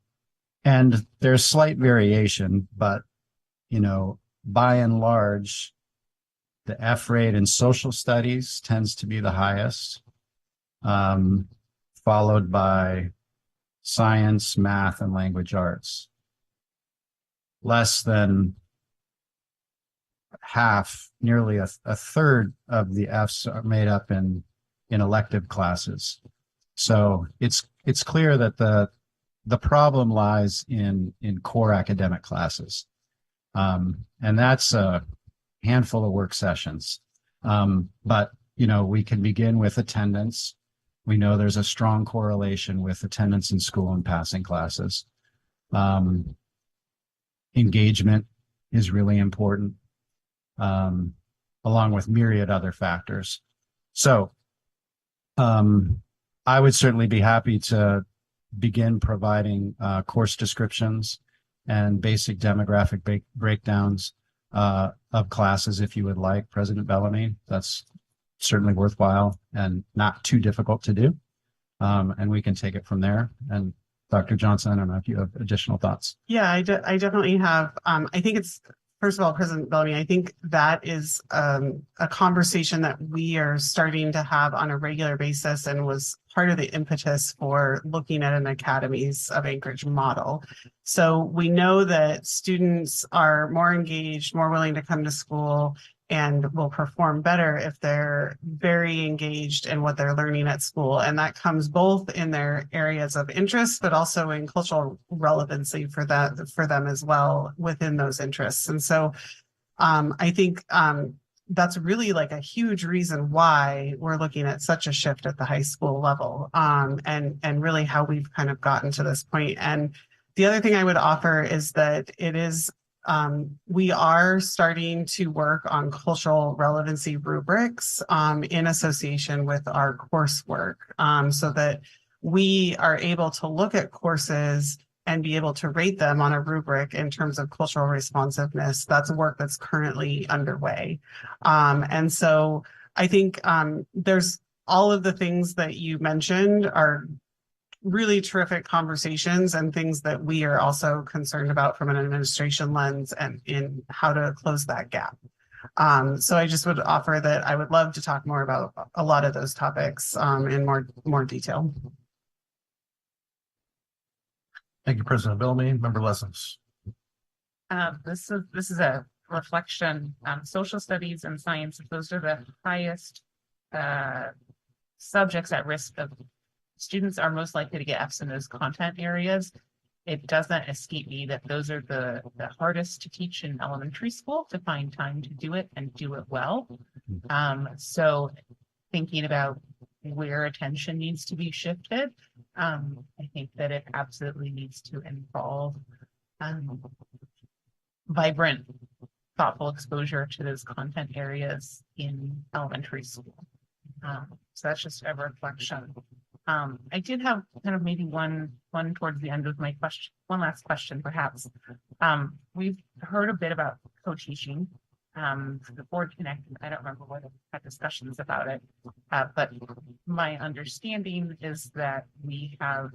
there's slight variation, but, by and large, the F rate in social studies tends to be the highest, followed by science, math, and language arts. Less than half, nearly a third of the Fs are made up in elective classes. So it's clear that the problem lies in core academic classes. And that's a handful of work sessions. But, we can begin with attendance. We know there's a strong correlation with attendance in school and passing classes. Engagement is really important, along with myriad other factors. So I would certainly be happy to begin providing course descriptions and basic demographic breakdowns of classes if you would like, President Bellamy. That's certainly worthwhile and not too difficult to do. And we can take it from there. And Dr. Johnson, I don't know if you have additional thoughts. Yeah, I definitely have. I think it's, first of all, President Bellamy, I think that is a conversation that we are starting to have on a regular basis and was part of the impetus for looking at an Academies of Anchorage model. So we know that students are more engaged, more willing to come to school, and will perform better if they're very engaged in what they're learning at school. And that comes both in their areas of interest, but also in cultural relevancy for them as well within those interests. And so I think that's really like a huge reason why we're looking at such a shift at the high school level, and really how we've kind of gotten to this point. And the other thing I would offer is that it is we are starting to work on cultural relevancy rubrics in association with our coursework, so that we are able to look at courses and be able to rate them on a rubric in terms of cultural responsiveness. That's work that's currently underway. And so I think there's all of the things that you mentioned are really terrific conversations and things that we are also concerned about from an administration lens and in how to close that gap. So I just would offer that I would love to talk more about a lot of those topics in more detail. Thank you, President Bellamy. Member Lessons. This is a reflection. Social studies and science, those are the highest subjects at risk of students are most likely to get Fs in those content areas. It doesn't escape me that those are the hardest to teach in elementary school, to find time to do it and do it well. So thinking about where attention needs to be shifted, I think that it absolutely needs to involve vibrant, thoughtful exposure to those content areas in elementary school. So that's just a reflection. I did have kind of maybe one towards the end of my question, one last question perhaps. We've heard a bit about co-teaching. The board connected, I don't remember whether we had discussions about it, but my understanding is that we have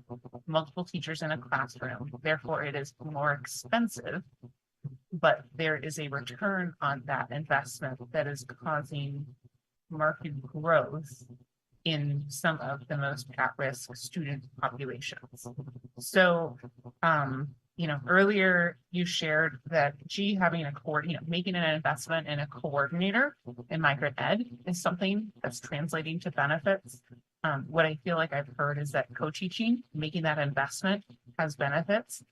multiple teachers in a classroom, therefore it is more expensive, but there is a return on that investment that is causing market growth in some of the most at-risk student populations. So, earlier you shared that having making an investment in a coordinator in migrant ed is something that's translating to benefits. What I feel like I've heard is that co-teaching, making that investment has benefits.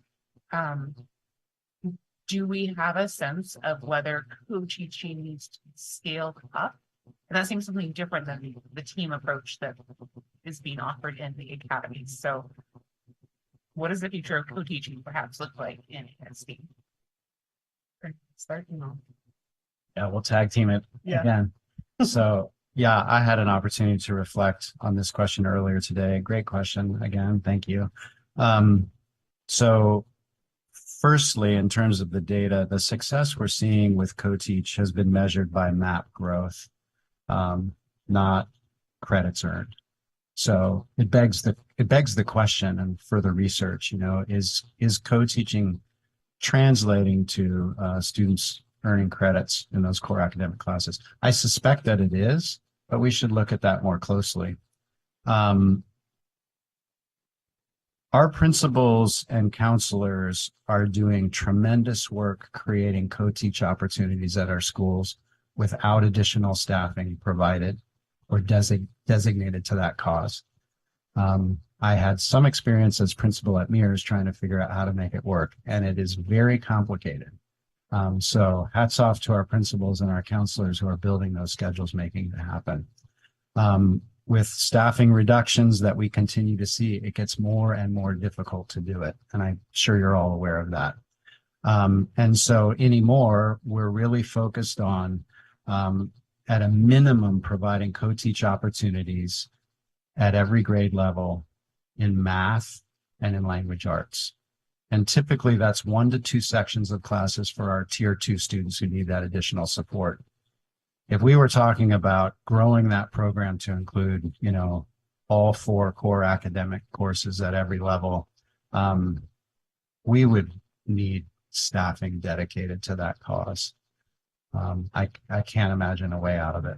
Do we have a sense of whether co-teaching needs to be scaled up? And that seems something different than the team approach that is being offered in the academies. So what does the future of co-teaching perhaps look like in SD? Yeah, we'll tag team it again. So yeah, I had an opportunity to reflect on this question earlier today. Great question again. Thank you. So firstly, in terms of the data, the success we're seeing with co-teach has been measured by MAP growth, not credits earned. So it begs the question, and further research, is co-teaching translating to students earning credits in those core academic classes? I suspect that it is, but we should look at that more closely. Our principals and counselors are doing tremendous work creating co-teach opportunities at our schools without additional staffing provided or designated to that cause. I had some experience as principal at Mears trying to figure out how to make it work, and it is very complicated. So hats off to our principals and our counselors who are building those schedules, making it happen. With staffing reductions that we continue to see, it gets more and more difficult to do it. And I'm sure you're all aware of that. And so anymore, we're really focused on, at a minimum, providing co-teach opportunities at every grade level in math and in language arts. And typically that's 1 to 2 sections of classes for our tier 2 students who need that additional support. If we were talking about growing that program to include, all 4 core academic courses at every level, we would need staffing dedicated to that cause. I can't imagine a way out of it.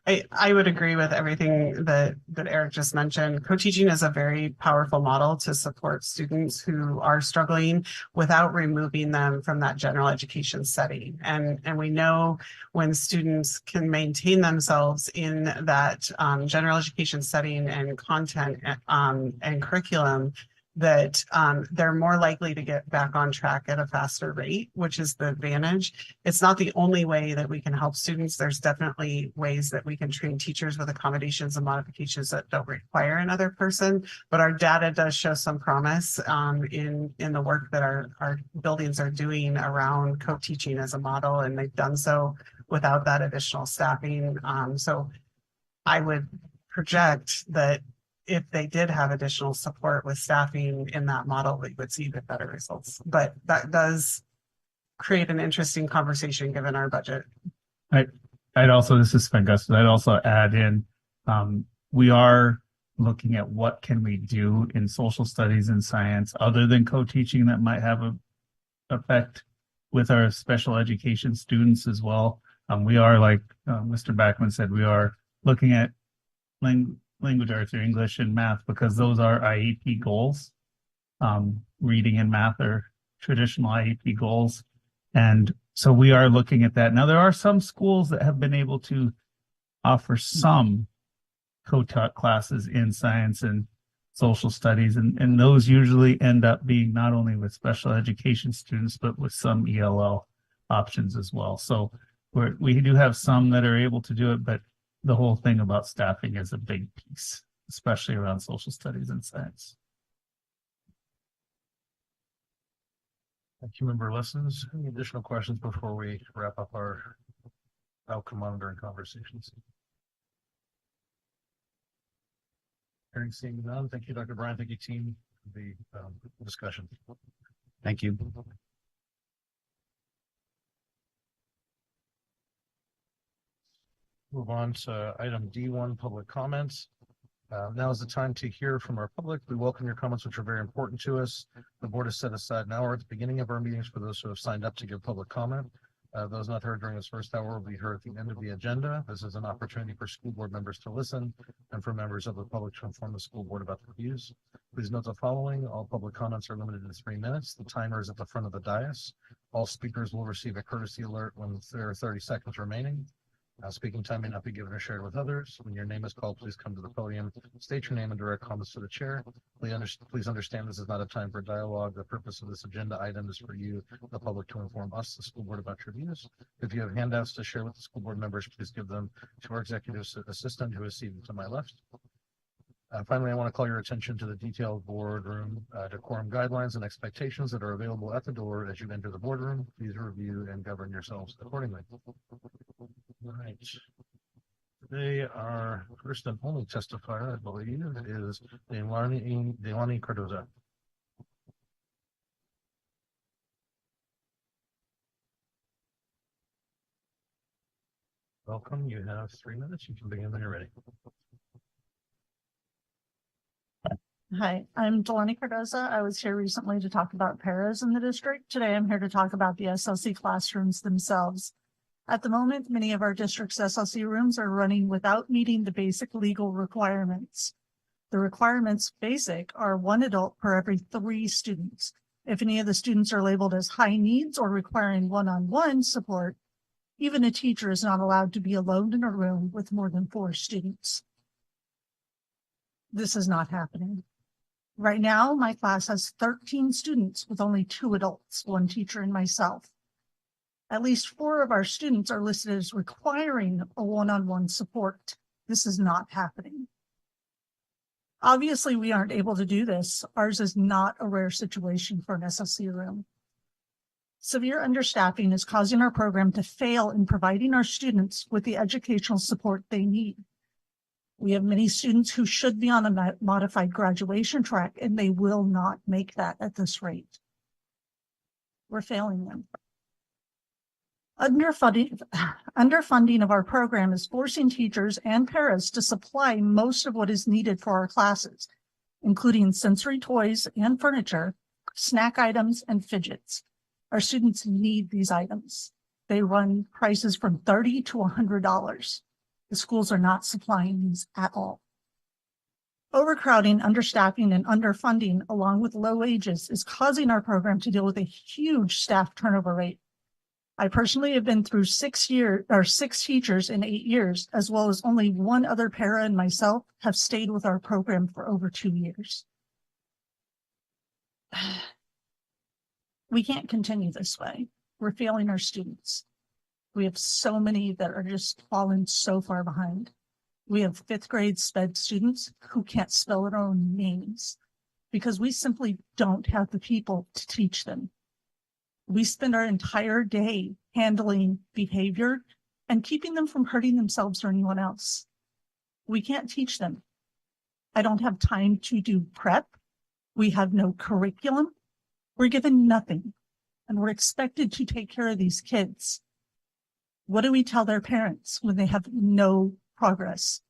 I would agree with everything that Eric just mentioned. Co-teaching is a very powerful model to support students who are struggling without removing them from that general education setting. And we know when students can maintain themselves in that general education setting and content and curriculum, that they're more likely to get back on track at a faster rate, which is the advantage. It's not the only way that we can help students. There's definitely ways that we can train teachers with accommodations and modifications that don't require another person, but our data does show some promise in the work that our buildings are doing around co-teaching as a model, and they've done so without that additional staffing. So I would project that if they did have additional support with staffing in that model, we would see the better results. But that does create an interesting conversation given our budget. I'd also, this is Sven Gustin, I'd also add in, we are looking at what can we do in social studies and science other than co-teaching that might have a effect with our special education students as well. We are, like Mr. Backman said, we are looking at language arts or English and math because those are IEP goals. Reading and math are traditional IEP goals. And so we are looking at that. Now, there are some schools that have been able to offer some co-taught classes in science and social studies, and those usually end up being not only with special education students, but with some ELL options as well. So we do have some that are able to do it, but the whole thing about staffing is a big piece, especially around social studies and science. Thank you, Member Lessons. Any additional questions before we wrap up our outcome monitoring conversations? Hearing, seeing none. Thank you, Dr. Bryan. Thank you, team, for the discussion. Thank you. Move on to item D1, public comments. Now is the time to hear from our public. We welcome your comments, which are very important to us. The board has set aside an hour at the beginning of our meetings for those who have signed up to give public comment. Those not heard during this first hour will be heard at the end of the agenda. This is an opportunity for school board members to listen and for members of the public to inform the school board about their views. Please note the following: all public comments are limited to 3 minutes. The timer is at the front of the dais. All speakers will receive a courtesy alert when there are 30 seconds remaining. Speaking time may not be given or shared with others. When your name is called, please come to the podium, state your name and direct comments to the chair. Please understand this is not a time for dialogue. The purpose of this agenda item is for you, the public, to inform us, the school board, about your views. If you have handouts to share with the school board members, please give them to our executive assistant, who is seated to my left. Finally, I want to call your attention to the detailed boardroom decorum guidelines and expectations that are available at the door as you enter the boardroom. Please review and govern yourselves accordingly. All right. Today, our first and only testifier, I believe, is Delaney Cardoza. Welcome. You have 3 minutes. You can begin when you're ready. Hi, I'm Delaney Cardoza. I was here recently to talk about paras in the district. Today, I'm here to talk about the SLC classrooms themselves. At the moment, many of our district's SLC rooms are running without meeting the basic legal requirements. The requirements, basic, are 1 adult per every 3 students. If any of the students are labeled as high needs or requiring one-on-one support, even a teacher is not allowed to be alone in a room with more than 4 students. This is not happening. Right now, my class has 13 students with only 2 adults, 1 teacher and myself. At least 4 of our students are listed as requiring a one-on-one support. This is not happening. Obviously, we aren't able to do this. Ours is not a rare situation for an SLC room. Severe understaffing is causing our program to fail in providing our students with the educational support they need. We have many students who should be on a modified graduation track, and they will not make that at this rate. We're failing them. Underfunding of our program is forcing teachers and paras to supply most of what is needed for our classes, including sensory toys and furniture, snack items, and fidgets. Our students need these items. They run prices from $30 to $100. The schools are not supplying these at all. Overcrowding, understaffing, and underfunding, along with low wages, is causing our program to deal with a huge staff turnover rate. I personally have been through 6 teachers in 8 years, as well as only 1 other para and myself have stayed with our program for over 2 years. We can't continue this way. We're failing our students. We have so many that are just fallen so far behind. We have 5th grade SPED students who can't spell their own names because we simply don't have the people to teach them. We spend our entire day handling behavior and keeping them from hurting themselves or anyone else. We can't teach them. I don't have time to do prep. We have no curriculum. We're given nothing, and we're expected to take care of these kids. What do we tell their parents when they have no progress?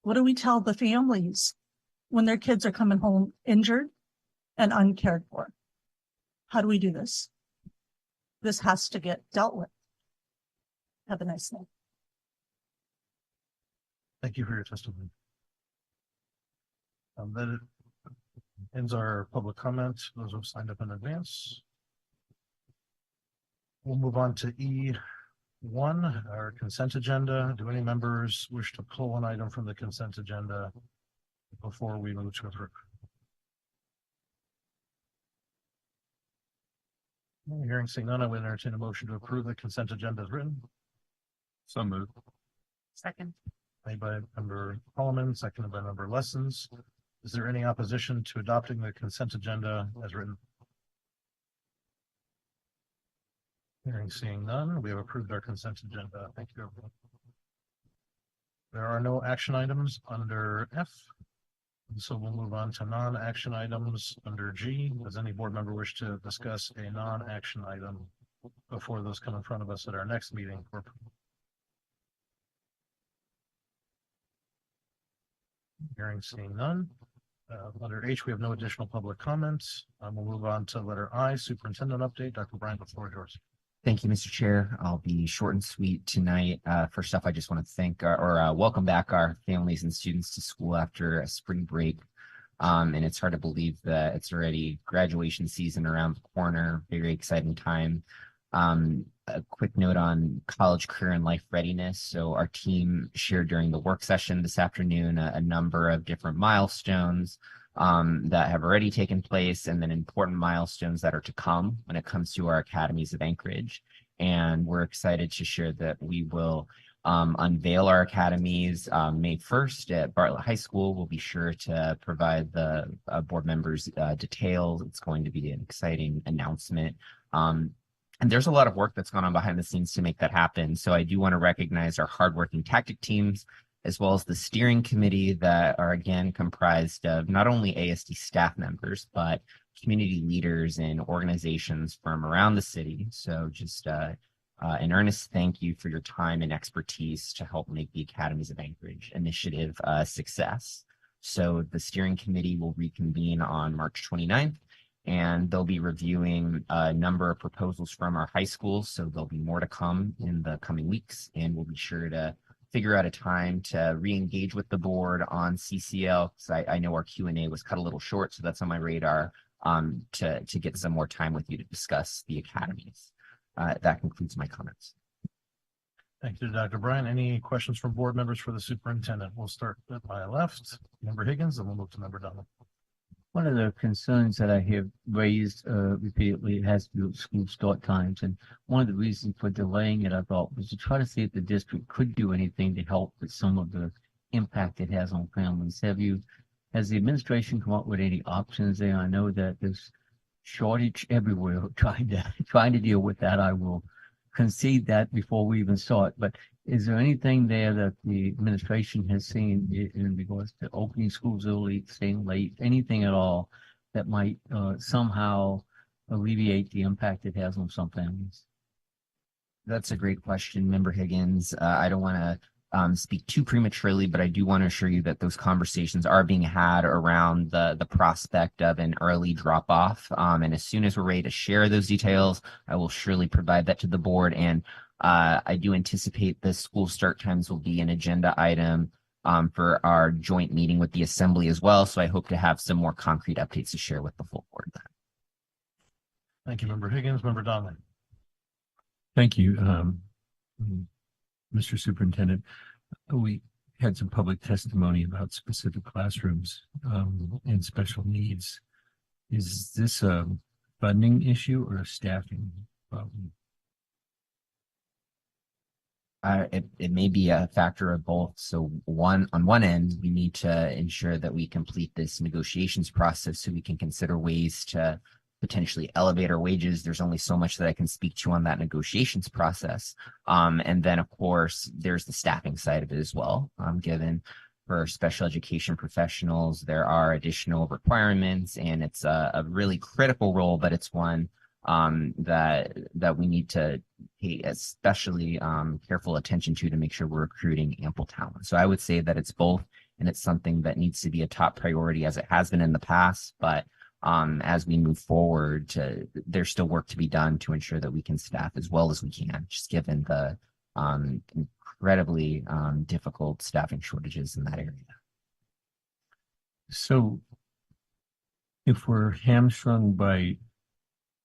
What do we tell the families when their kids are coming home injured and uncared for. How do we do this? This has to get dealt with. Have a nice night. Thank you for your testimony. That ends our public comment. Those who have signed up in advance. We'll move on to E1, our consent agenda. Do any members wish to pull an item from the consent agenda before we move to approve? Hearing seeing none, I would entertain a motion to approve the consent agenda as written. So moved. Second. Made by member Holloman, seconded by member Lessons. Is there any opposition to adopting the consent agenda as written? Hearing seeing none, we have approved our consent agenda. Thank you, everyone. There are no action items under F. So we'll move on to non-action items under G. Does any board member wish to discuss a non-action item before those come in front of us at our next meeting? Hearing seeing none. Under H, we have no additional public comments. We'll move on to letter I, superintendent update. Dr. Brian, the floor is yours. Thank you, Mr. Chair. I'll be short and sweet tonight. First off, I just want to thank welcome back our families and students to school after a spring break. And it's hard to believe that it's already graduation season around the corner. Very exciting time. A quick note on college career and life readiness. So our team shared during the work session this afternoon a number of different milestones that have already taken place, and then important milestones that are to come when it comes to our academies of Anchorage. And we're excited to share that we will unveil our academies May 1st at Bartlett High School. We'll be sure to provide the board members details. It's going to be an exciting announcement. And there's a lot of work that's gone on behind the scenes to make that happen. So I do want to recognize our hardworking tactic teams, as well as the steering committee that are again comprised of not only ASD staff members, but community leaders and organizations from around the city. So just an earnest thank you for your time and expertise to help make the Academies of Anchorage initiative a success. So the steering committee will reconvene on March 29th. And they'll be reviewing a number of proposals from our high schools. So there'll be more to come in the coming weeks, and we'll be sure to figure out a time to re-engage with the board on CCL. So I know our Q&A was cut a little short, so that's on my radar to get some more time with you to discuss the academies. That concludes my comments. Thank you, Dr. Brian. Any questions from board members for the superintendent? We'll start at my left, member Higgins, and we'll move to member Donald. One of the concerns that I have raised repeatedly has to do with school start times. And one of the reasons for delaying it, I thought, was to try to see if the district could do anything to help with some of the impact it has on families. Has the administration come up with any options there? I know that there's shortage everywhere trying to deal with that. I will concede that before we even start. But is there anything there that the administration has seen in regards to opening schools early, staying late, anything at all that might somehow alleviate the impact it has on some families? That's a great question, Member Higgins. I don't want to speak too prematurely, but I do want to assure you that those conversations are being had around the prospect of an early drop-off. And as soon as we're ready to share those details, I will surely provide that to the board. And I do anticipate the school start times will be an agenda item for our joint meeting with the assembly as well. So I hope to have some more concrete updates to share with the full board then. Thank you, Member Higgins. Member Donlin. Thank you, Mr. Superintendent. We had some public testimony about specific classrooms and special needs. Is this a funding issue or a staffing problem? It may be a factor of both. So on one end, we need to ensure that we complete this negotiations process so we can consider ways to potentially elevate our wages. There's only so much that I can speak to on that negotiations process. And then, of course, there's the staffing side of it as well. Given for special education professionals, there are additional requirements, and it's a really critical role, but it's one that we need to pay especially careful attention to make sure we're recruiting ample talent. So I would say that it's both and it's something that needs to be a top priority as it has been in the past. But as we move forward, there's still work to be done to ensure that we can staff as well as we can, just given the incredibly difficult staffing shortages in that area. So if we're hamstrung by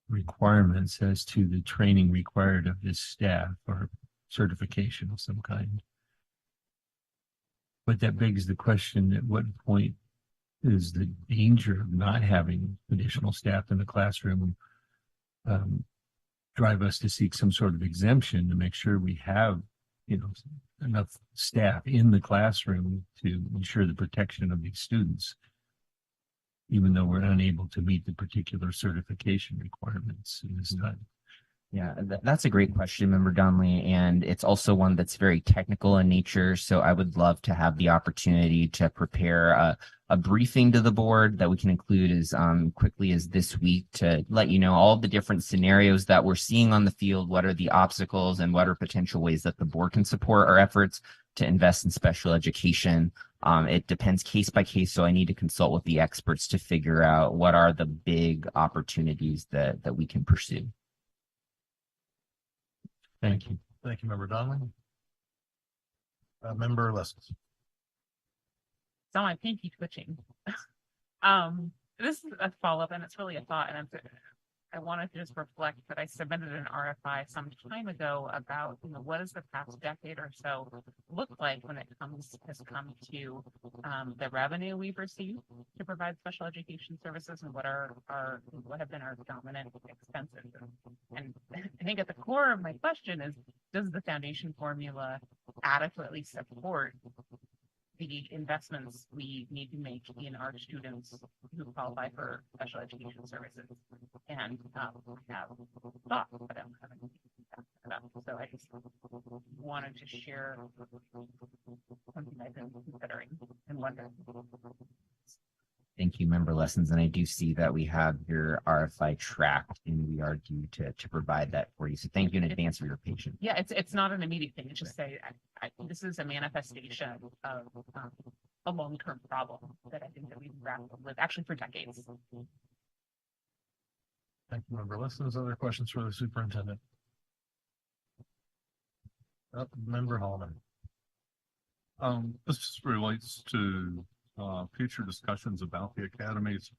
requirements as to the training required of this staff or certification of some kind, but that begs the question, at what point is the danger of not having additional staff in the classroom drive us to seek some sort of exemption to make sure we have, enough staff in the classroom to ensure the protection of these students, even though we're unable to meet the particular certification requirements in this time? Yeah, that's a great question, Member Donnelly, and it's also one that's very technical in nature. So I would love to have the opportunity to prepare a briefing to the board that we can include as quickly as this week to let you know all the different scenarios that we're seeing on the field, what are the obstacles, and what are potential ways that the board can support our efforts to invest in special education. It depends case by case, so I need to consult with the experts to figure out what are the big opportunities that we can pursue. Thank you. Thank you, Member Donnelly. Member Lessons. So my pinky twitching. This is a follow-up, and it's really a thought, and I wanted to just reflect that I submitted an RFI some time ago about, what does the past decade or so look like when it has come to the revenue we've received to provide special education services, and what have been our dominant expenses. And I think at the core of my question is, does the foundation formula adequately support the investments we need to make in our students who qualify for special education services? And have thoughts, but I don't have anything about. So I just wanted to share something I've been considering and wondering. Thank you, Member Lessons. And I do see that we have your RFI tracked, and we are due to provide that for you. So thank you in advance for your patience. Yeah, it's not an immediate thing. It's just this is a manifestation of a long-term problem that I think that we've grappled with actually for decades. Thank you, Member Lessons. Other questions for the superintendent? Member Holman. This relates to future discussions about the academies.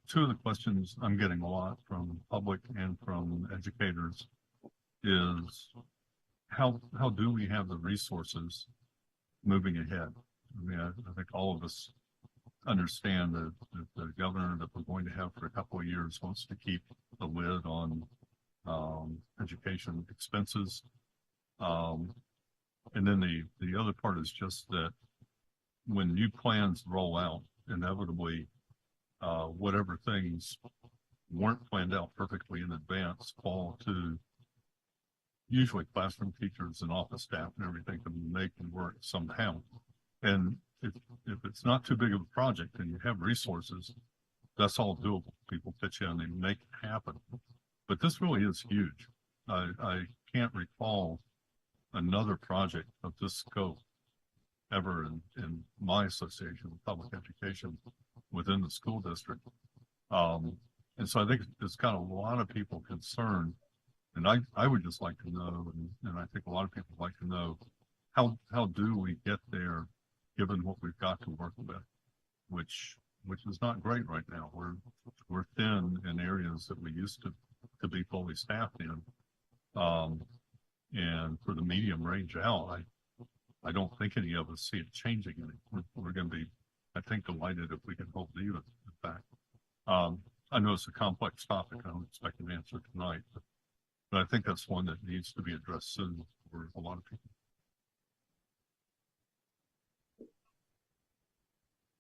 Two of the questions I'm getting a lot from public and from educators is how do we have the resources moving ahead? I mean, I think all of us understand that the governor that we're going to have for a couple of years wants to keep the lid on education expenses. And then the other part is just that when new plans roll out, inevitably, whatever things weren't planned out perfectly in advance fall to usually classroom teachers and office staff and everything to make it work somehow. And if it's not too big of a project and you have resources, that's all doable. People pitch in and make it happen. But this really is huge. I can't recall another project of this scope ever in my association with public education within the school district. And so I think it's got a lot of people concerned. And I would just like to know, and I think a lot of people would like to know, how do we get there given what we've got to work with, which is not great right now. We're thin in areas that we used to be fully staffed in. And for the medium range out, I don't think any of us see it changing any. We're going to be, I think, delighted if we can hold even, in fact. I know it's a complex topic. I don't expect an answer tonight, but I think that's one that needs to be addressed soon for a lot of people.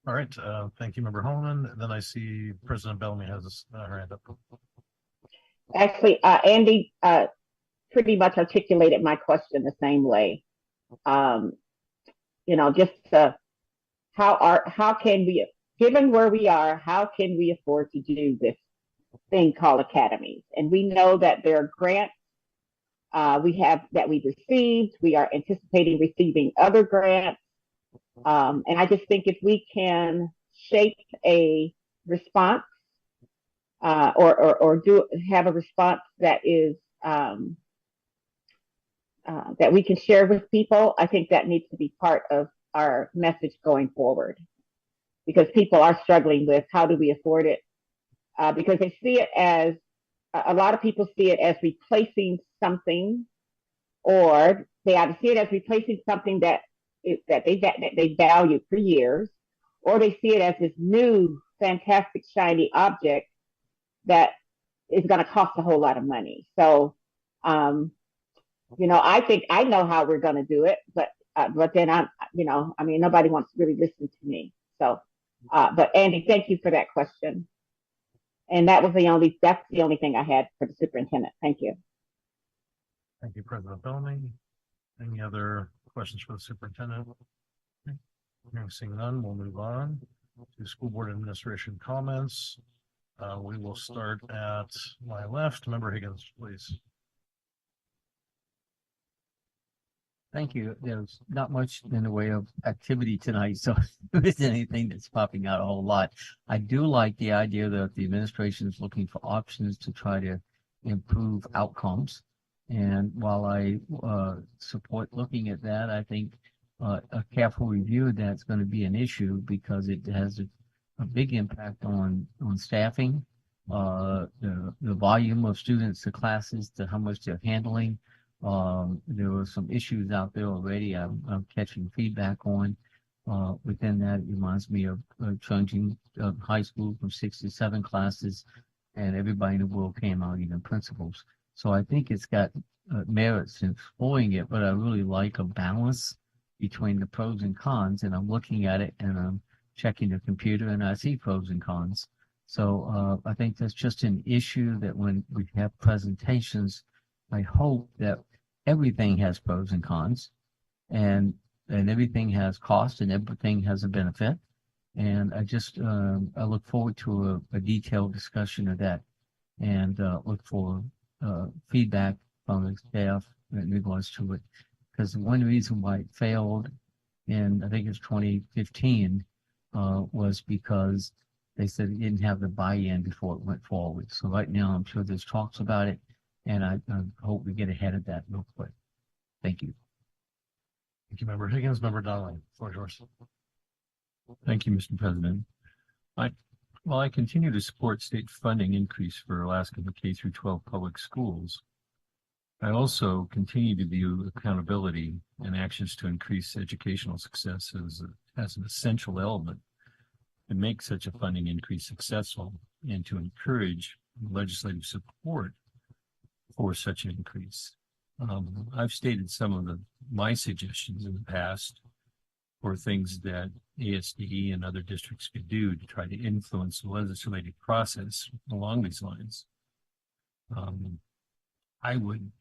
All right. Thank you, Member Holman. Then I see President Bellamy has her hand up. Actually, Andy pretty much articulated my question the same way. Just how can we, given where we are, how can we afford to do this thing called academies? And we know that there are grants we've received. We are anticipating receiving other grants. And I just think if we can shape a response or do have a response that is that we can share with people, I think that needs to be part of our message going forward, because people are struggling with how do we afford it, because they see it as a lot of people see it as replacing something, or they either see it as replacing something that they value for years, or they see it as this new fantastic shiny object that is going to cost a whole lot of money. So, I think I know how we're going to do it, but then nobody wants to really listen to me. So, but Andy, thank you for that question. And that's the only thing I had for the superintendent. Thank you. Thank you, President Bellamy. Any other questions for the superintendent? Seeing none, we'll move on to school board administration comments. We will start at my left. Member Higgins, please. Thank you. There's not much in the way of activity tonight, so there isn't anything that's popping out a whole lot. I do like the idea that the administration is looking for options to try to improve outcomes. And while I support looking at that, I think a careful review of that's going to be an issue, because it has a big impact on staffing, the volume of students to classes, to how much they're handling. There were some issues out there already I'm catching feedback on. Within that, it reminds me of changing high school from 6 to 7 classes, and everybody in the world came out, even principals. So I think it's got merits in exploring it, but I really like a balance between the pros and cons, and I'm looking at it and I'm checking the computer and I see pros and cons. So I think that's just an issue that when we have presentations, I hope that everything has pros and cons, and everything has cost and everything has a benefit. And I just I look forward to a detailed discussion of that, and look for feedback from the staff in regards to it. Because one reason why it failed in, I think it's 2015, was because they said it didn't have the buy-in before it went forward. So right now, I'm sure there's talks about it, and I hope we get ahead of that real quick. Thank you. Thank you, Member Higgins. Member Donnelly, floor is yours. Thank you, Mr. President. While I continue to support state funding increase for Alaska K-12 public schools, I also continue to view accountability and actions to increase educational success as an essential element to make such a funding increase successful, and to encourage legislative support for such an increase. I've stated some of my suggestions in the past for things that ASD and other districts could do to try to influence the legislative process along these lines. I would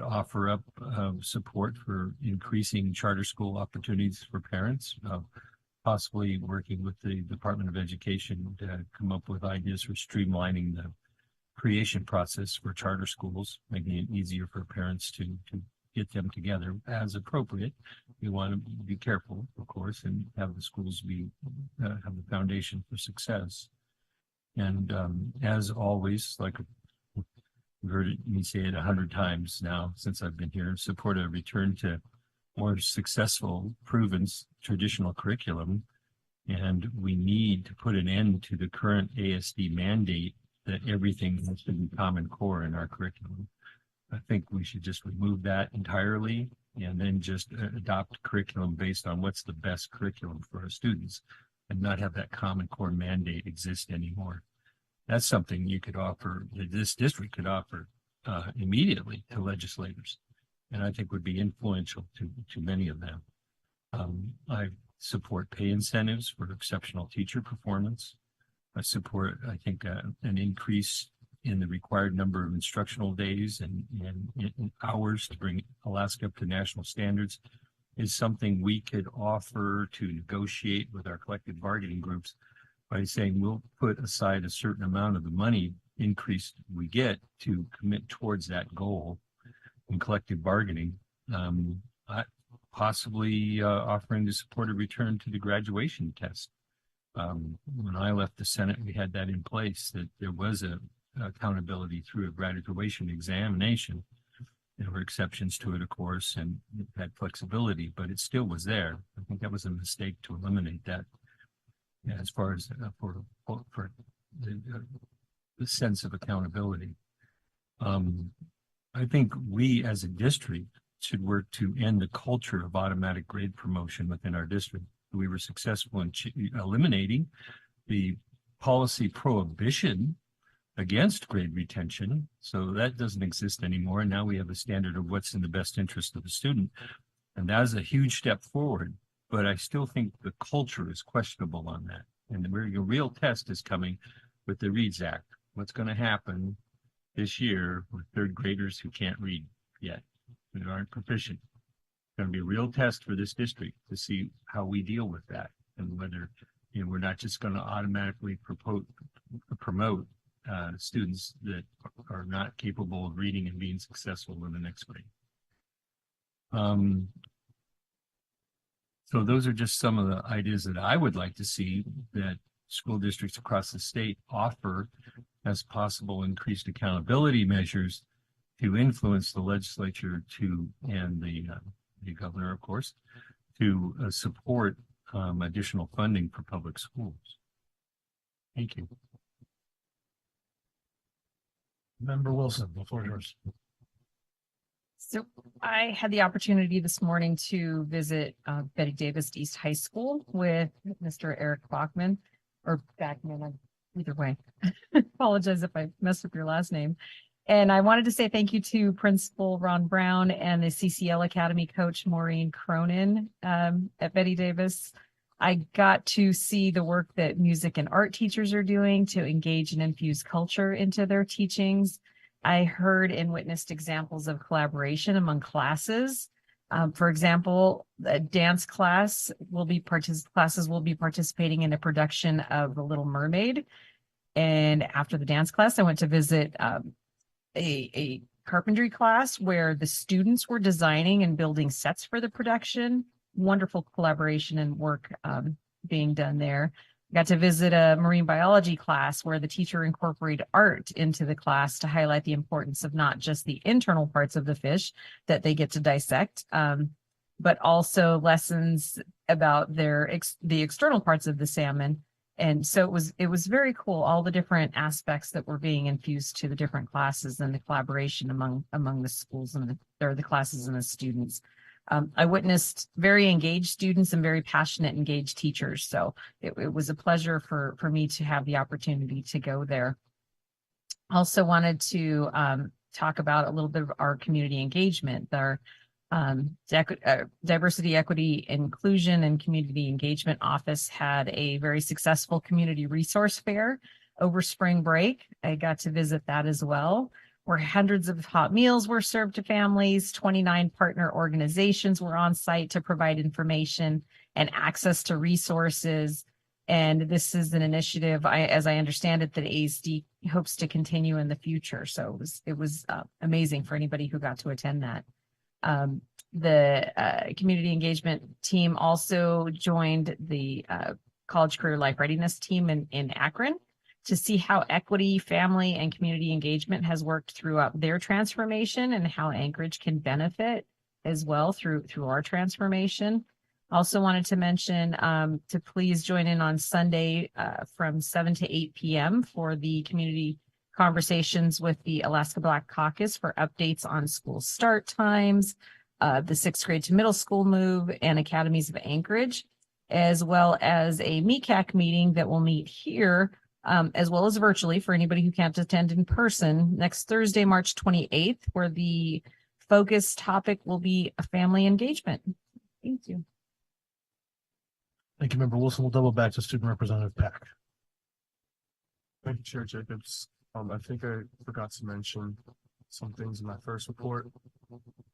offer up support for increasing charter school opportunities for parents, possibly working with the Department of Education to come up with ideas for streamlining the creation process for charter schools, making it easier for parents to get them together as appropriate. We want to be careful, of course, and have the schools have the foundation for success. And as always, like you've heard me say it 100 times now since I've been here, support a return to more successful, proven traditional curriculum. And we need to put an end to the current ASD mandate that everything has to be Common Core in our curriculum. I think we should just remove that entirely and then just adopt curriculum based on what's the best curriculum for our students, and not have that Common Core mandate exist anymore. That's something you could offer, that this district could offer immediately to legislators, and I think would be influential to many of them. I support pay incentives for exceptional teacher performance. I support, I think, an increase in the required number of instructional days and hours to bring Alaska up to national standards is something we could offer to negotiate with our collective bargaining groups by saying we'll put aside a certain amount of the money increase we get to commit towards that goal in collective bargaining. possibly offering to support a return to the graduation test. When I left the Senate, we had that in place, that there was a accountability through a graduation examination. There were exceptions to it, of course, and it had flexibility, but it still was there. I think that was a mistake to eliminate that. Yeah, as far as for the sense of accountability. I think we as a district should work to end the culture of automatic grade promotion within our district. We were successful in eliminating the policy prohibition against grade retention. So that doesn't exist anymore. And now we have a standard of what's in the best interest of the student. And that is a huge step forward. But I still think the culture is questionable on that. And your real test is coming with the READS Act. What's going to happen this year with third graders who can't read yet, who aren't proficient? It's going to be a real test for this district to see how we deal with that, and whether we're not just going to automatically promote students that are not capable of reading and being successful in the next grade. So those are just some of the ideas that I would like to see that school districts across the state offer as possible increased accountability measures to influence the legislature and the governor, of course, to support additional funding for public schools. Thank you. Member Wilson, the floor is yours. So I had the opportunity this morning to visit Betty Davis East High School with Mr. Eric Bachman, or Backman, either way. Apologize if I messed up your last name. And I wanted to say thank you to Principal Ron Brown and the CCL Academy coach Maureen Cronin at Betty Davis. I got to see the work that music and art teachers are doing to engage and infuse culture into their teachings. I heard and witnessed examples of collaboration among classes. For example, the dance classes will be participating in a production of The Little Mermaid. And after the dance class, I went to visit a carpentry class where the students were designing and building sets for the production. Wonderful collaboration and work being done there. Got to visit a marine biology class where the teacher incorporated art into the class to highlight the importance of not just the internal parts of the fish that they get to dissect, but also lessons about the external parts of the salmon. And so it was very cool, all the different aspects that were being infused to the different classes and the collaboration among the schools and the classes and the students. I witnessed very engaged students and very passionate, engaged teachers. So it was a pleasure for me to have the opportunity to go there. Also wanted to talk about a little bit of our community engagement. Our Diversity, Equity, Inclusion, and Community Engagement Office had a very successful community resource fair over spring break. I got to visit that as well, where hundreds of hot meals were served to families. 29 partner organizations were on site to provide information and access to resources. And this is an initiative, as I understand it, that ASD hopes to continue in the future. So it was amazing for anybody who got to attend that. The community engagement team also joined the College Career Life Readiness team in Akron to see how equity, family, and community engagement has worked throughout their transformation and how Anchorage can benefit as well through our transformation. Also wanted to mention to please join in on Sunday from 7 to 8 p.m. for the community conversations with the Alaska Black Caucus for updates on school start times, the 6th grade to middle school move, and Academies of Anchorage, as well as a MECAC meeting that will meet here, as well as virtually for anybody who can't attend in person next Thursday, March 28th, where the focus topic will be family engagement. Thank you. Thank you, Member Wilson. We'll double back to Student Representative Pack. Thank you, Chair Jacobs. I think I forgot to mention some things in my first report.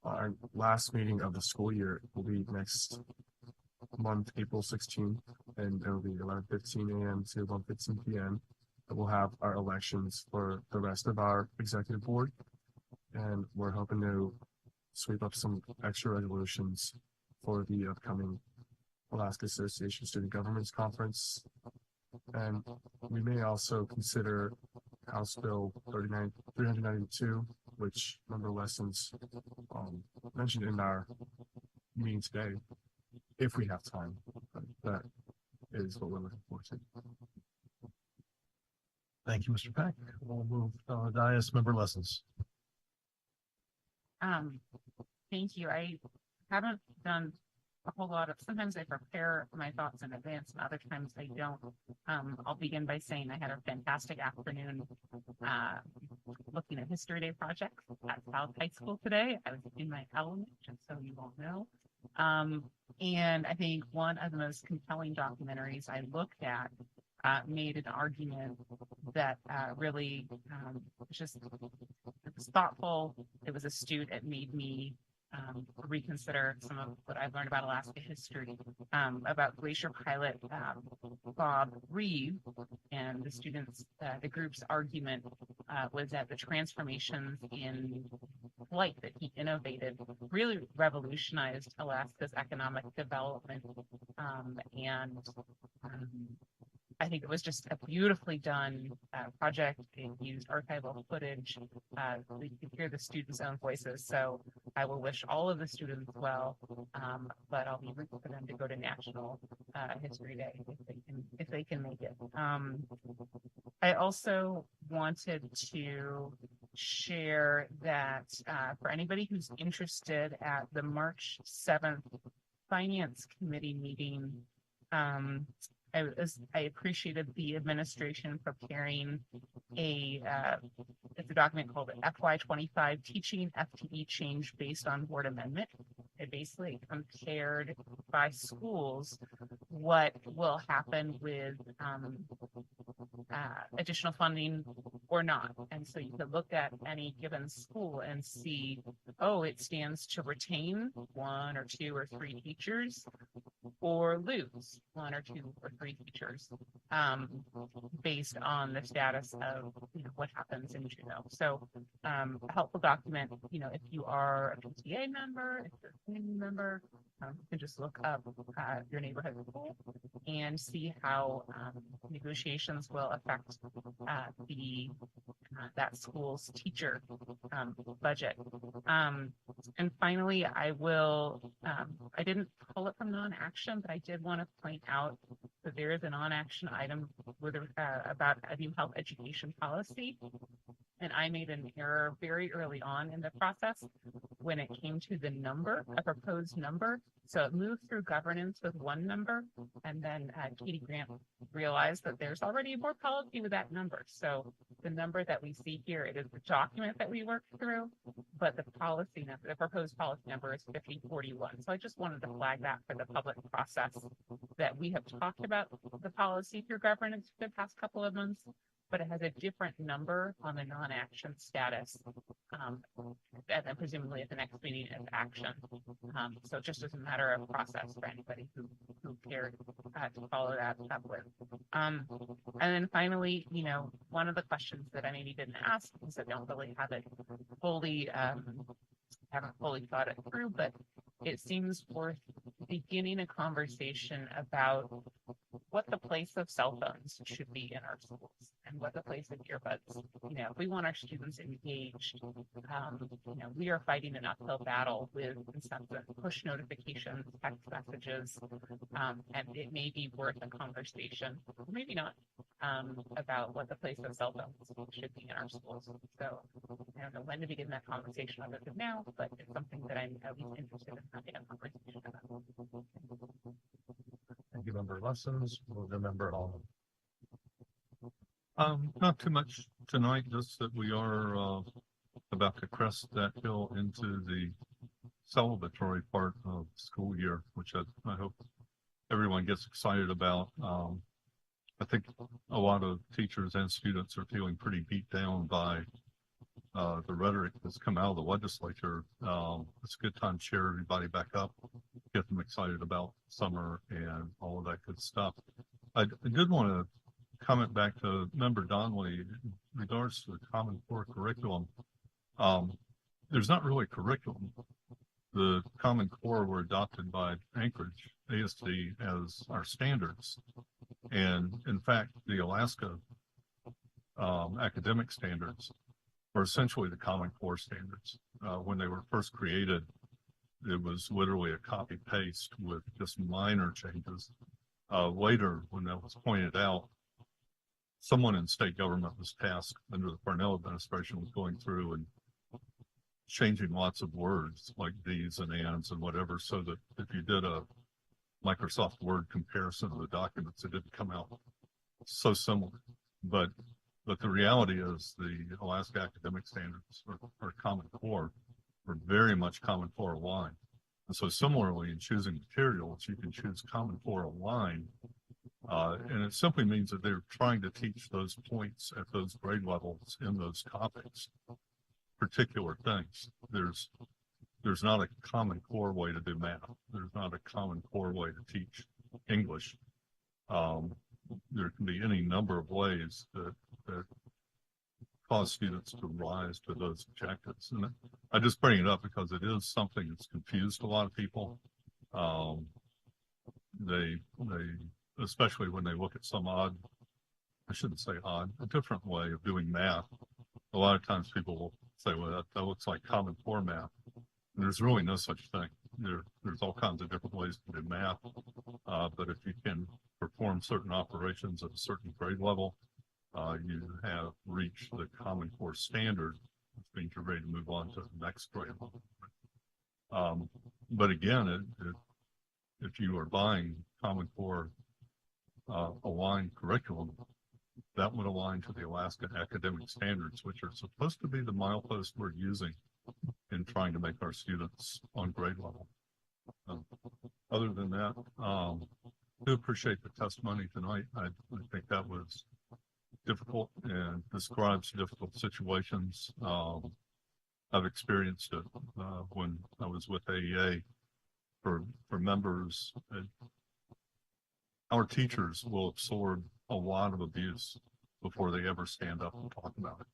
Our last meeting of the school year will be next month, April 16th, and it will be 11:15 a.m. to 1:15 p.m. We'll have our elections for the rest of our executive board, and we're hoping to sweep up some extra resolutions for the upcoming Alaska Association Student Governments Conference. And we may also consider House Bill 392, which member Lessons mentioned in our meeting today, if we have time. But that is what we're looking forward to. Thank you, Mr. Peck. We'll move Dias member Lessons. Thank you. I haven't done a whole lot of, sometimes I prepare my thoughts in advance and other times I don't. I'll begin by saying I had a fantastic afternoon looking at History Day projects at South High School today. I was in my element, just so you all know. And I think one of the most compelling documentaries I looked at made an argument that really was thoughtful. It was astute. It made me reconsider some of what I've learned about Alaska history, about glacier pilot Bob Reeve and the students. The group's argument was that the transformations in flight that he innovated really revolutionized Alaska's economic development, and I think it was just a beautifully done project. It used archival footage. You could hear the students' own voices. So I will wish all of the students well, but I'll be rooting for them to go to National History Day if they can make it. I also wanted to share that for anybody who's interested at the March 7th Finance Committee meeting, I appreciated the administration preparing it's a document called FY25 Teaching FTE Change Based on Board Amendment. It basically compared by schools what will happen with additional funding or not. And so you could look at any given school and see, oh, it stands to retain 1 or 2 or 3 teachers or lose 1 or 2 or 3 teachers based on the status of what happens in Juneau. So a helpful document, if you are a PTA member, if you're a community member, you can just look up your neighborhood school and see how negotiations will affect that school's teacher budget. And finally, I didn't pull it from non-action, but I did want to point out that there is a non-action item about a new health education policy. And I made an error very early on in the process when it came to the number, a proposed number. So it moved through governance with one number, and then Katie Grant realized that there's already more policy with that number. So the number that we see here, it is the document that we worked through, but the policy number, the proposed policy number is 5041. So I just wanted to flag that for the public process that we have talked about the policy through governance for the past couple of months, but it has a different number on the non-action status, and then presumably at the next meeting is action. So just as a matter of process for anybody who cared to follow that up with. And then finally, one of the questions that I maybe didn't ask because I don't really have it fully, haven't fully thought it through, but it seems worth beginning a conversation about what the place of cell phones should be in our schools and what the place of earbuds. If we want our students engaged, we are fighting an uphill battle with incessant push notifications, text messages, and it may be worth a conversation, or maybe not, about what the place of cell phones should be in our schools. So I don't know when to begin that conversation other than now, but it's something that I'm at least interested in having a conversation about. Thank you, member Lessons. We'll go member Hall. Not too much tonight, just that we are about to crest that hill into the celebratory part of the school year, which I hope everyone gets excited about. I think a lot of teachers and students are feeling pretty beat down by the rhetoric that's come out of the legislature. It's a good time to cheer everybody back up, get them excited about summer and all of that good stuff. I did want to comment back to Member Donnelly in regards to the Common Core curriculum. There's not really curriculum. the Common Core were adopted by Anchorage ASD as our standards. And in fact, the Alaska academic standards were essentially the Common Core standards. When they were first created, it was literally a copy paste with just minor changes. Later, when that was pointed out, someone in state government was tasked under the Parnell administration with going through and changing lots of words like these and ands and whatever, so that if you did a Microsoft Word comparison of the documents, it didn't come out so similar. But the reality is the Alaska academic standards or Common Core were very much Common Core aligned. And so similarly in choosing materials, you can choose Common Core aligned. And it simply means that they're trying to teach those points at those grade levels in those topics, particular things. There's not a Common Core way to do math. There's not a Common Core way to teach English. There can be any number of ways that cause students to rise to those objectives. And I just bring it up because it is something that's confused a lot of people. They especially when they look at some odd, I shouldn't say odd, a different way of doing math. A lot of times people will say, well, that looks like Common Core math. And there's really no such thing. There's all kinds of different ways to do math. But if you can perform certain operations at a certain grade level, you have reached the Common Core standard, which means you're ready to move on to the next grade level. But again, if you are buying Common Core aligned curriculum, that would align to the Alaska academic standards, which are supposed to be the milepost we're using in trying to make our students on grade level. Other than that, I do appreciate the testimony tonight. I think that was difficult and describes difficult situations. I've experienced it when I was with AEA for members. Our teachers will absorb a lot of abuse before they ever stand up and talk about it,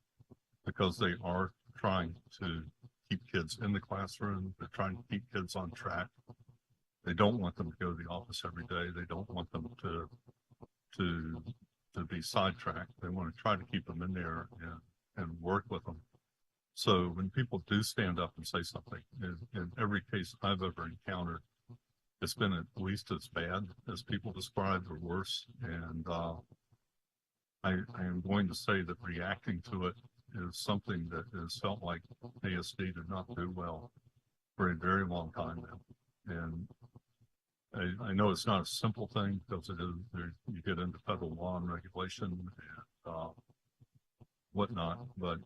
because they are trying to keep kids in the classroom. They're trying to keep kids on track. They don't want them to go to the office every day. They don't want them to be sidetracked. They want to try to keep them in there and work with them. So when people do stand up and say something, in every case I've ever encountered, it's been at least as bad as people described or worse. And I am going to say that reacting to it is something that has felt like ASD did not do well for a very long time now. And I know it's not a simple thing, because it is, you get into federal law and regulation and whatnot, but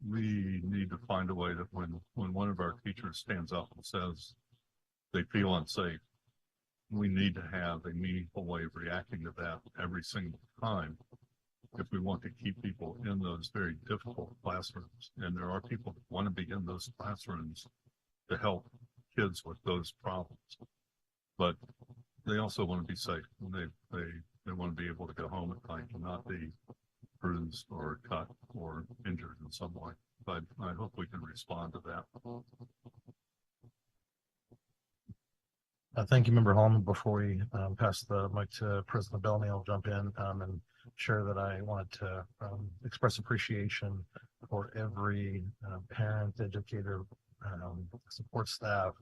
we need to find a way that when one of our teachers stands up and says they feel unsafe, we need to have a meaningful way of reacting to that every single time if we want to keep people in those very difficult classrooms. And there are people that want to be in those classrooms to help kids with those problems, but they also want to be safe. They want to be able to go home at night and not be bruised or cut or injured in some way. But I hope we can respond to that. Thank you, Member Hallman. Before we pass the mic to President Bellamy, I'll jump in and share that I wanted to express appreciation for every parent, educator, support staff,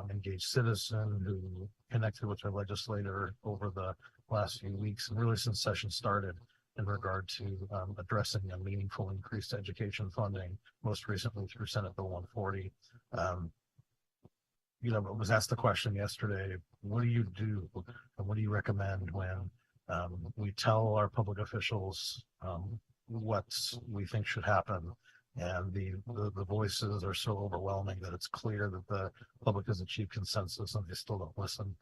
engaged citizen who connected with our legislator over the last few weeks, and really since session started, in regard to addressing a meaningful increase to education funding, most recently through Senate Bill 140. I was asked the question yesterday, what do you do and what do you recommend when we tell our public officials what we think should happen, and the voices are so overwhelming that it's clear that the public has achieved consensus and they still don't listen.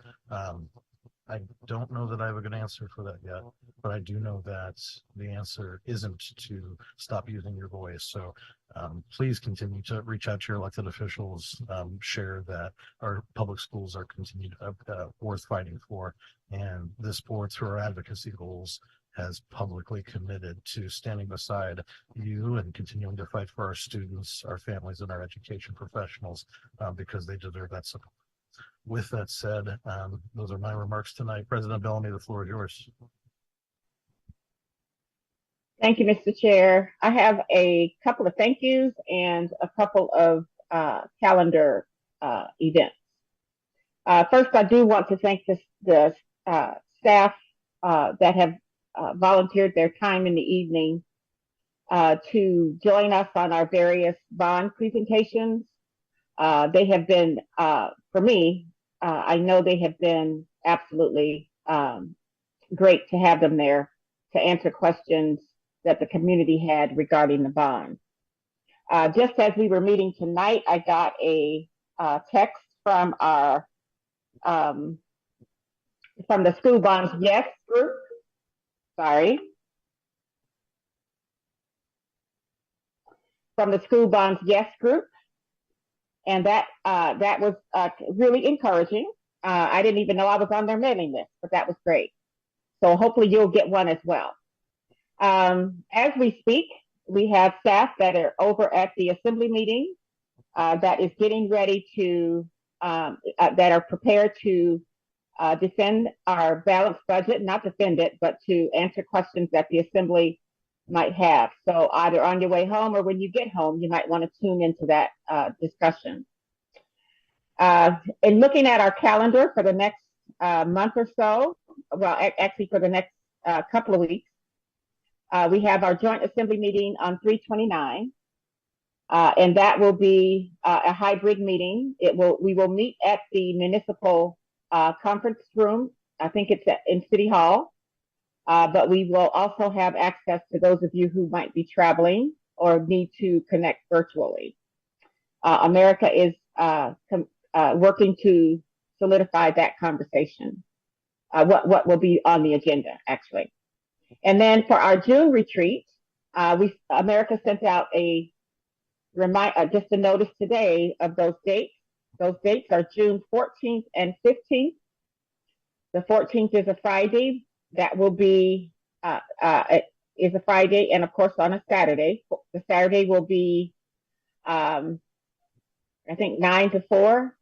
I don't know that I have a good answer for that yet, but I do know that the answer isn't to stop using your voice. So please continue to reach out to your elected officials, share that our public schools are continued worth fighting for, and this board, through our advocacy goals, has publicly committed to standing beside you and continuing to fight for our students, our families, and our education professionals because they deserve that support. With that said, those are my remarks tonight. President Bellamy, the floor is yours. Thank you, Mr. Chair. I have a couple of thank yous and a couple of calendar events. First, I do want to thank the staff that have volunteered their time in the evening to join us on our various bond presentations. They have been, for me, I know they have been absolutely great to have them there to answer questions that the community had regarding the bond. Just as we were meeting tonight, I got a text from our from the School Bonds Yes group. Sorry. From the School Bonds Yes group. And that was really encouraging. I didn't even know I was on their mailing list, but that was great. So hopefully you'll get one as well. As we speak, we have staff that are over at the assembly meeting that is getting ready to, that are prepared to defend our balanced budget, not defend it, but to answer questions that the assembly might have. So either on your way home or when you get home, you might want to tune into that discussion. In looking at our calendar for the next month or so, well, actually for the next couple of weeks, we have our joint assembly meeting on 3/29, and that will be a hybrid meeting. We will meet at the municipal conference room. I think it's in City Hall. But we will also have access to those of you who might be traveling or need to connect virtually. America is working to solidify that conversation, what will be on the agenda, actually. And then for our June retreat, America sent out just a notice today of those dates. Those dates are June 14th and 15th. The 14th is a Friday. That will be is a Friday, and of course on a Saturday. The Saturday will be I think 9 to 4,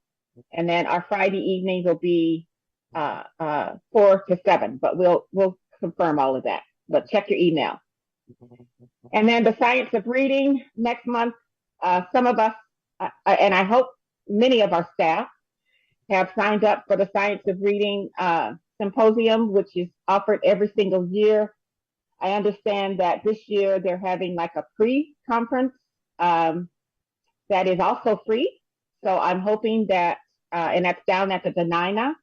and then our Friday evening will be 4 to 7. But we'll confirm all of that. But check your email. And then the Science of Reading next month. Some of us, and I hope many of our staff, have signed up for the Science of Reading Symposium, which is offered every single year. I understand that this year they're having like a pre-conference that is also free. So I'm hoping that, and that's down at the Denina.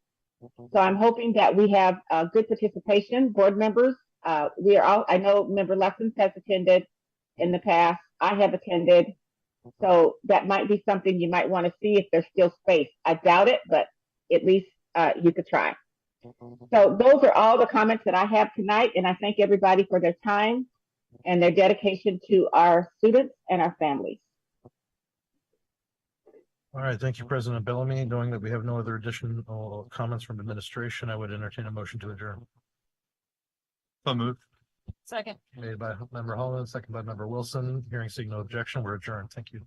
So I'm hoping that we have good participation, board members. I know Member Lessons has attended in the past. I have attended. So that might be something you might want to see if there's still space. I doubt it, but at least you could try. So those are all the comments that I have tonight, and I thank everybody for their time and their dedication to our students and our families. All right, thank you, President Bellamy. Knowing that we have no other additional comments from administration, I would entertain a motion to adjourn. So moved. Second. Made by Member Holland, second by Member Wilson. Hearing seeing no objection, we're adjourned. Thank you.